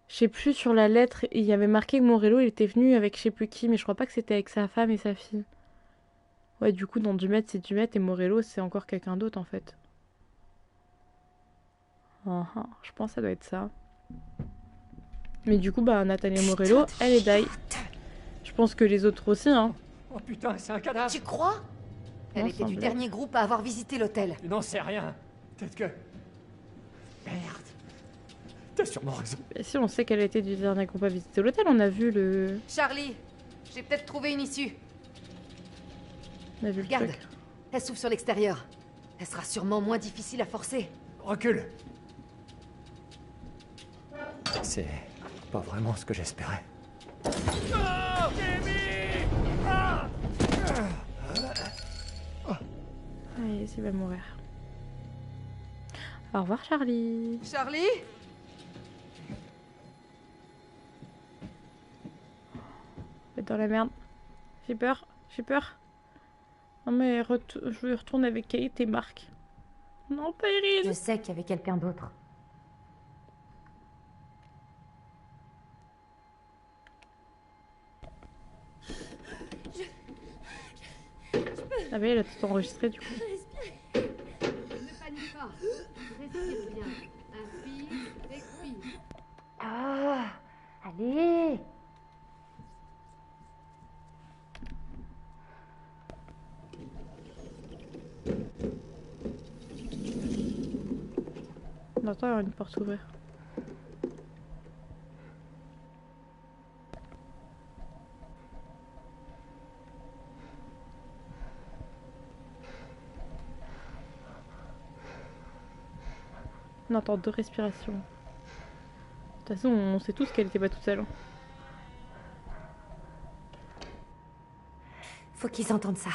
sais plus sur la lettre, il y avait marqué que Morello il était venu avec je sais plus qui, mais je crois pas que c'était avec sa femme et sa fille. Ouais du coup dans Dumet c'est Dumet et Morello c'est encore quelqu'un d'autre en fait. Je pense que ça doit être ça. Mais du coup bah Nathalie Morello elle est die. Je pense que les autres aussi hein. Oh putain c'est un cadavre. Tu crois? Elle était du dernier groupe à avoir visité l'hôtel. Tu n'en sais rien. Peut-être que... Merde. T'as sûrement raison. Et si on sait qu'elle était du dernier groupe à visiter l'hôtel, on a vu le... Charlie, j'ai peut-être trouvé une issue. On a vu le Regarde, truc. elle s'ouvre sur l'extérieur. Elle sera sûrement moins difficile à forcer. Recule. C'est pas vraiment ce que j'espérais. Allez, il va mourir. Au revoir Charlie. Charlie? Va être dans la merde. J'ai peur, j'ai peur. Non mais je vais retourner avec Kate et Marc. Non, pas Iris. Je sais qu'il y avait quelqu'un d'autre. Ah bah il a tout enregistré du coup. Ne panique pas. Respire bien. Inspire, expire. Ah, allez. entend il y a une porte s'ouvrir. On entend 2 respirations. De toute façon, on sait tous qu'elle était pas toute seule. Faut qu'ils entendent ça.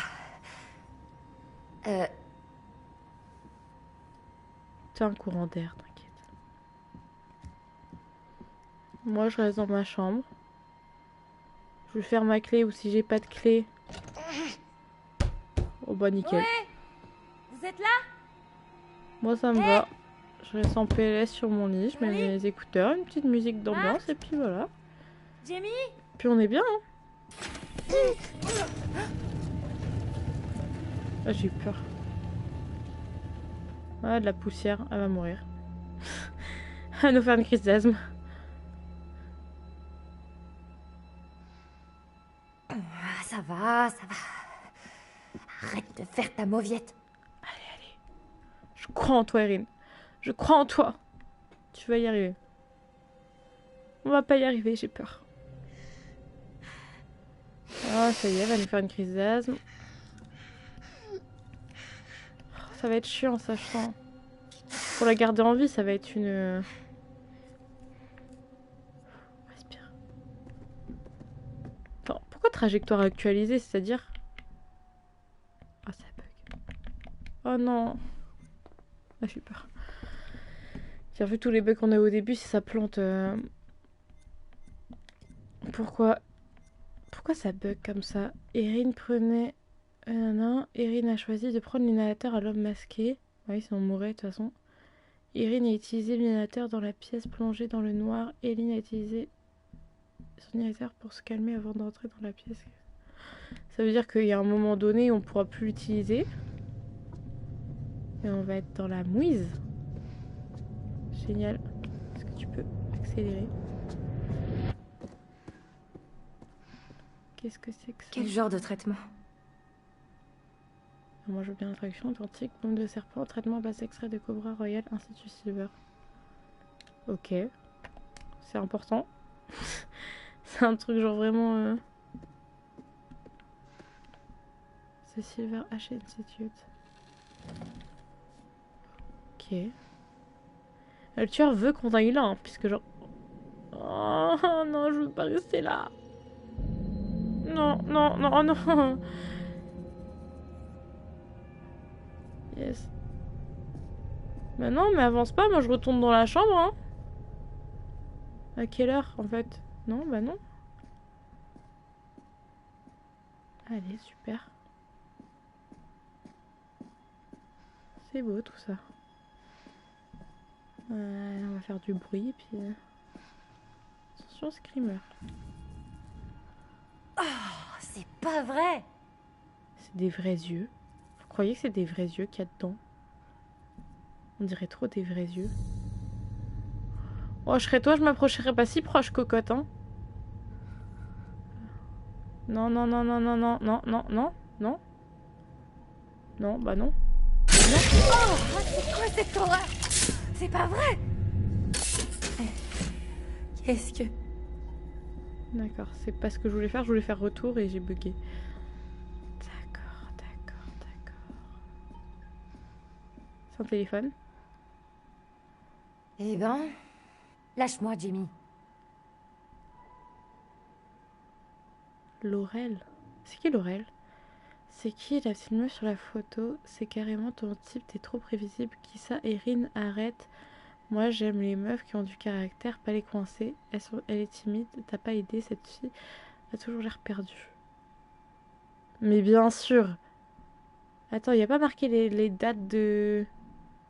C'est un courant d'air, t'inquiète. Moi, je reste dans ma chambre. Je vais faire ma clé ou si j'ai pas de clé. Oh bah nickel. Ouais. Vous êtes là? Moi ça me va. Je reste en PLS sur mon lit, je mets mes écouteurs, une petite musique d'ambiance et puis voilà. Jamie? Puis on est bien hein. Ah, j'ai eu peur. Ah, de la poussière, elle va mourir. Elle va nous faire une crise d'asthme. Ça va, ça va. Arrête de faire ta mauviette. Allez. Je crois en toi, Erin. Je crois en toi. Tu vas y arriver. On va pas y arriver, j'ai peur. Ah, ça y est, elle va nous faire une crise d'asthme. Ça va être chiant, ça, je sens. Pour la garder en vie, ça va être une... Respire. Attends, pourquoi trajectoire actualisée, c'est-à-dire... Ah, ça bug. Oh non. Ah, j'ai peur. J'ai vu tous les bugs qu'on a au début, si ça plante... Pourquoi ça bug comme ça? Erin prenait... Erin a choisi de prendre l'inhalateur à l'homme masqué. Oui, sinon on mourrait de toute façon. Erin a utilisé l'inhalateur dans la pièce plongée dans le noir. Eileen a utilisé son inhalateur pour se calmer avant d'entrer dans la pièce. Ça veut dire qu'il y a un moment donné où on pourra plus l'utiliser. Et on va être dans la mouise. Génial. Est-ce que tu peux accélérer? Qu'est-ce que c'est que ça? Quel genre de traitement? Moi je veux bien la traduction authentique, bombe de serpent, traitement à base d'extrait de Cobra Royal, Institut Silver. Ok. C'est important. C'est un truc genre vraiment... C'est Silver H Institute. Ok. Le tueur veut qu'on aille là, hein, puisque genre... Oh non, je veux pas rester là. Non, non, non, non. Yes. Bah non, mais avance pas, moi je retourne dans la chambre, hein. À quelle heure, en fait? Non, bah non. Allez, super. C'est beau tout ça. On va faire du bruit, puis... Attention, screamer. Oh, c'est pas vrai! C'est des vrais yeux. Vous croyez que c'est des vrais yeux qu'il y a dedans? On dirait trop des vrais yeux. Oh, je serais toi, je m'approcherais pas si proche, cocotte, hein. Non, non, non, non, non, non, non, non, non, non. Non, bah non. Non. Oh, c'est quoi cette horreur? C'est pas vrai! Qu'est-ce que... D'accord, c'est pas ce que je voulais faire. Je voulais faire retour et j'ai bugué. D'accord, d'accord, d'accord. C'est un téléphone? Eh ben... Lâche-moi, Jamie. Laurel? C'est qui Laurel? C'est qui la petite meuf sur la photo? C'est carrément ton type, t'es trop prévisible. Qui ça? Erin, arrête. Moi j'aime les meufs qui ont du caractère, pas les coincer. Elle est timide, t'as pas aidé, cette fille a toujours l'air perdue. Mais bien sûr. Attends, y a pas marqué les dates de...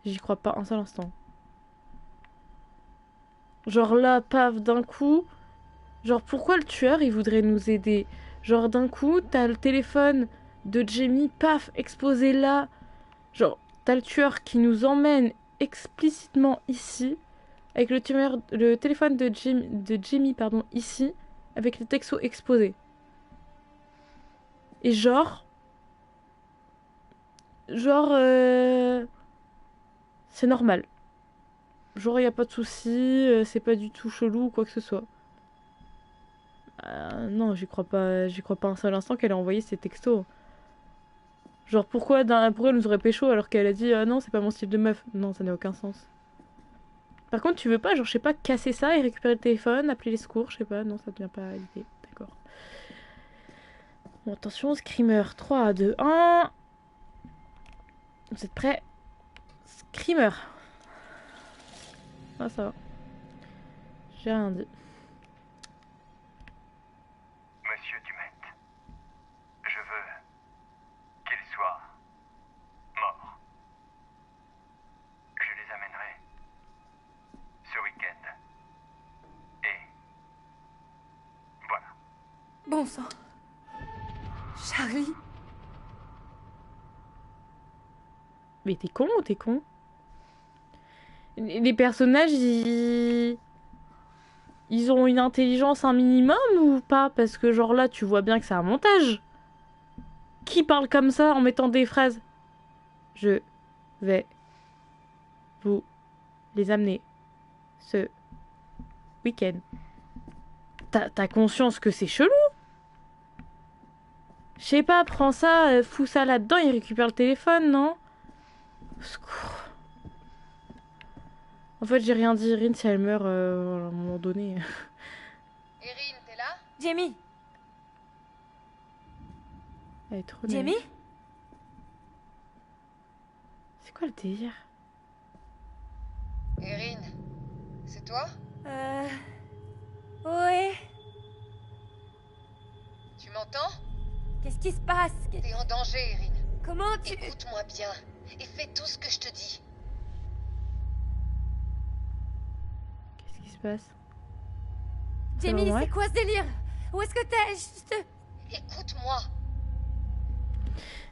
J'y crois pas un seul instant. Genre là, paf, d'un coup... Genre pourquoi le tueur il voudrait nous aider? Genre d'un coup, t'as le téléphone de Jamie, paf, exposé là. Genre, t'as le tueur qui nous emmène explicitement ici, avec le téléphone de Jamie, pardon, ici, avec le texto exposé. Et genre, c'est normal. Genre, y a pas de souci, c'est pas du tout chelou ou quoi que ce soit. Non, j'y crois pas un seul instant qu'elle a envoyé ces textos. Genre, pourquoi elle nous aurait pécho alors qu'elle a dit non, c'est pas mon style de meuf. Non, ça n'a aucun sens. Par contre, tu veux pas, genre, je sais pas, casser ça et récupérer le téléphone, appeler les secours, je sais pas, non, ça devient pas l'idée. D'accord. Bon, attention, Screamer, 3, 2, 1. Vous êtes prêts? Screamer. Ah, ça va. J'ai rien dit. Monsieur Dumet, je veux qu'il soit mort. Je les amènerai ce week-end. Et voilà. Bon sang. Charlie. Mais t'es con ou t'es con? Les personnages, ils ont une intelligence un minimum ou pas? Parce que genre là, tu vois bien que c'est un montage. Qui parle comme ça en mettant des phrases? Je vais vous les amener ce week-end. T'as conscience que c'est chelou? Je sais pas, prends ça, fous ça là-dedans, il récupère le téléphone, non? Au secours. En fait, j'ai rien dit, Erin, si elle meurt à un moment donné. Erin, t'es là? Jamie. Elle est trop Jamie? naïve. C'est quoi le délire? Erin, c'est toi? Oui. Tu m'entends? Qu'est-ce qui se passe? T'es en danger, Erin. Comment tu... Écoute-moi bien et fais tout ce que je te dis. Qu'est-ce qui se passe? Jamie, vrai? c'est quoi ce délire? Où est-ce que t'es? Écoute-moi.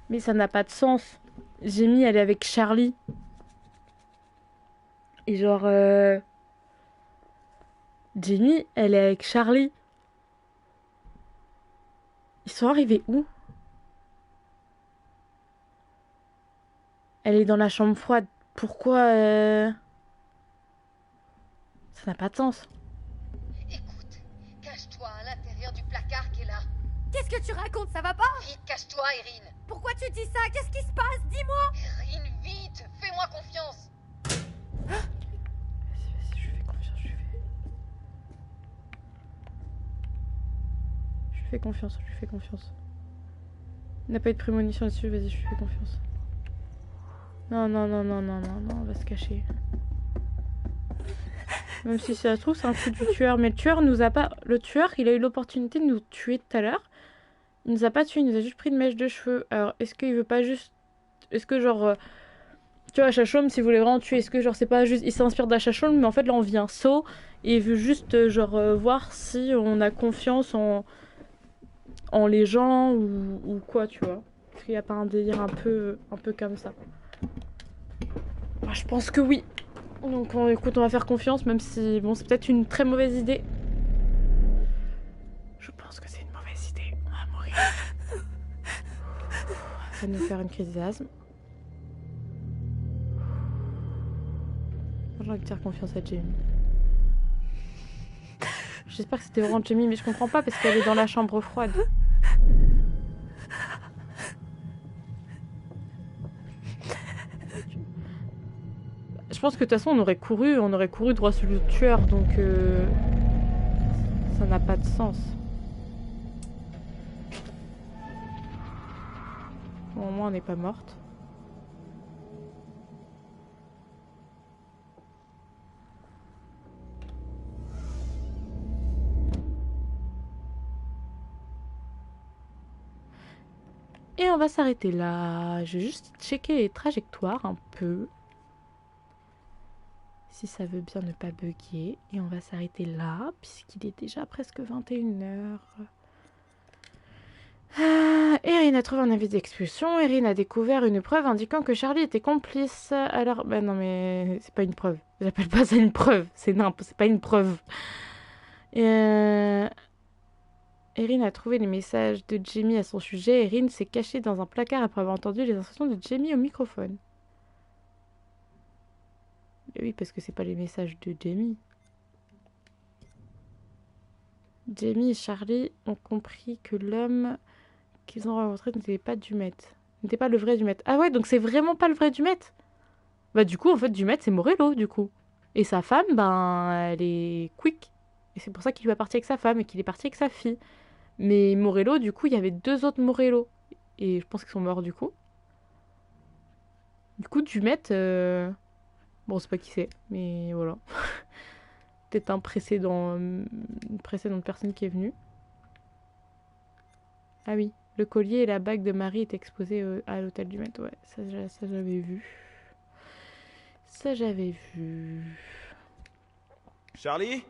Mais ça n'a pas de sens. Jamie, elle est avec Charlie. Et genre... Jamie, elle est avec Charlie. Ils sont arrivés où? Elle est dans la chambre froide. Pourquoi Ça n'a pas de sens. Écoute, cache-toi à l'intérieur du placard qui est là. Qu'est-ce que tu racontes? Ça va pas? Vite, cache-toi, Erin. Pourquoi tu dis ça? Qu'est-ce qui se passe? Dis-moi! Erin, vite, fais-moi confiance. Vas-y, je lui fais confiance, je lui fais... Je lui fais confiance, je lui fais confiance. Il n'a pas eu de prémonition là-dessus, vas-y, je lui fais confiance. Non, on va se cacher. Même si ça se trouve, c'est un coup du tueur. Mais le tueur nous a pas... Le tueur, il a eu l'opportunité de nous tuer tout à l'heure. Il nous a pas tué, il nous a juste pris une mèche de cheveux. Alors, est-ce qu'il veut pas juste... Est-ce que genre... Tu vois, Chachom, s'il voulait vraiment tuer, est-ce que genre c'est pas juste... Il s'inspire d'Achachom, mais en fait là on vient saut. Et il veut juste genre voir si on a confiance en les gens ou quoi, tu vois. Est-ce qu'il y a pas un délire un peu comme ça? Je pense que oui. Donc écoute, on va faire confiance, même si bon, c'est peut-être une très mauvaise idée. Je pense que c'est une mauvaise idée. On va mourir. Ça va nous faire une crise d'asthme. J'ai envie de faire confiance à Jamie. J'espère que c'était vraiment Jamie, mais je comprends pas parce qu'elle est dans la chambre froide. Je pense que de toute façon on aurait couru droit sur le tueur, donc ça n'a pas de sens. Bon, au moins on n'est pas morte. Et on va s'arrêter là. Je vais juste checker les trajectoires un peu. Si ça veut bien ne pas bugger. Et on va s'arrêter là, puisqu'il est déjà presque 21h. Erin a trouvé un avis d'expulsion. Erin a découvert une preuve indiquant que Charlie était complice. Alors, bah non mais c'est pas une preuve. J'appelle pas ça une preuve. C'est n'importe, c'est pas une preuve. Erin a trouvé les messages de Jamie à son sujet. Erin s'est cachée dans un placard après avoir entendu les instructions de Jamie au microphone. Et oui, parce que c'est pas les messages de Jamie. Jamie et Charlie ont compris que l'homme qu'ils ont rencontré n'était pas Dumet. N'était pas le vrai Dumet. Ah ouais, donc c'est vraiment pas le vrai Dumet. Bah du coup, en fait, Dumet, c'est Morello, du coup. Et sa femme, ben, elle est quick. Et c'est pour ça qu'il est parti avec sa femme et qu'il est parti avec sa fille. Mais Morello, du coup, il y avait 2 autres Morello. Et je pense qu'ils sont morts, du coup. Du coup, Dumet... Bon, c'est pas qui c'est, mais voilà. Peut-être une précédente personne qui est venue. Ah oui, le collier et la bague de Marie étaient exposés à l'hôtel du Met. Ouais, ça j'avais vu. Ça j'avais vu. Charlie?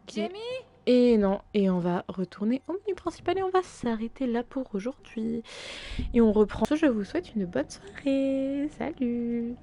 Jamie? Et non, et on va retourner au menu principal et on va s'arrêter là pour aujourd'hui. Et on reprend. Je vous souhaite une bonne soirée. Salut!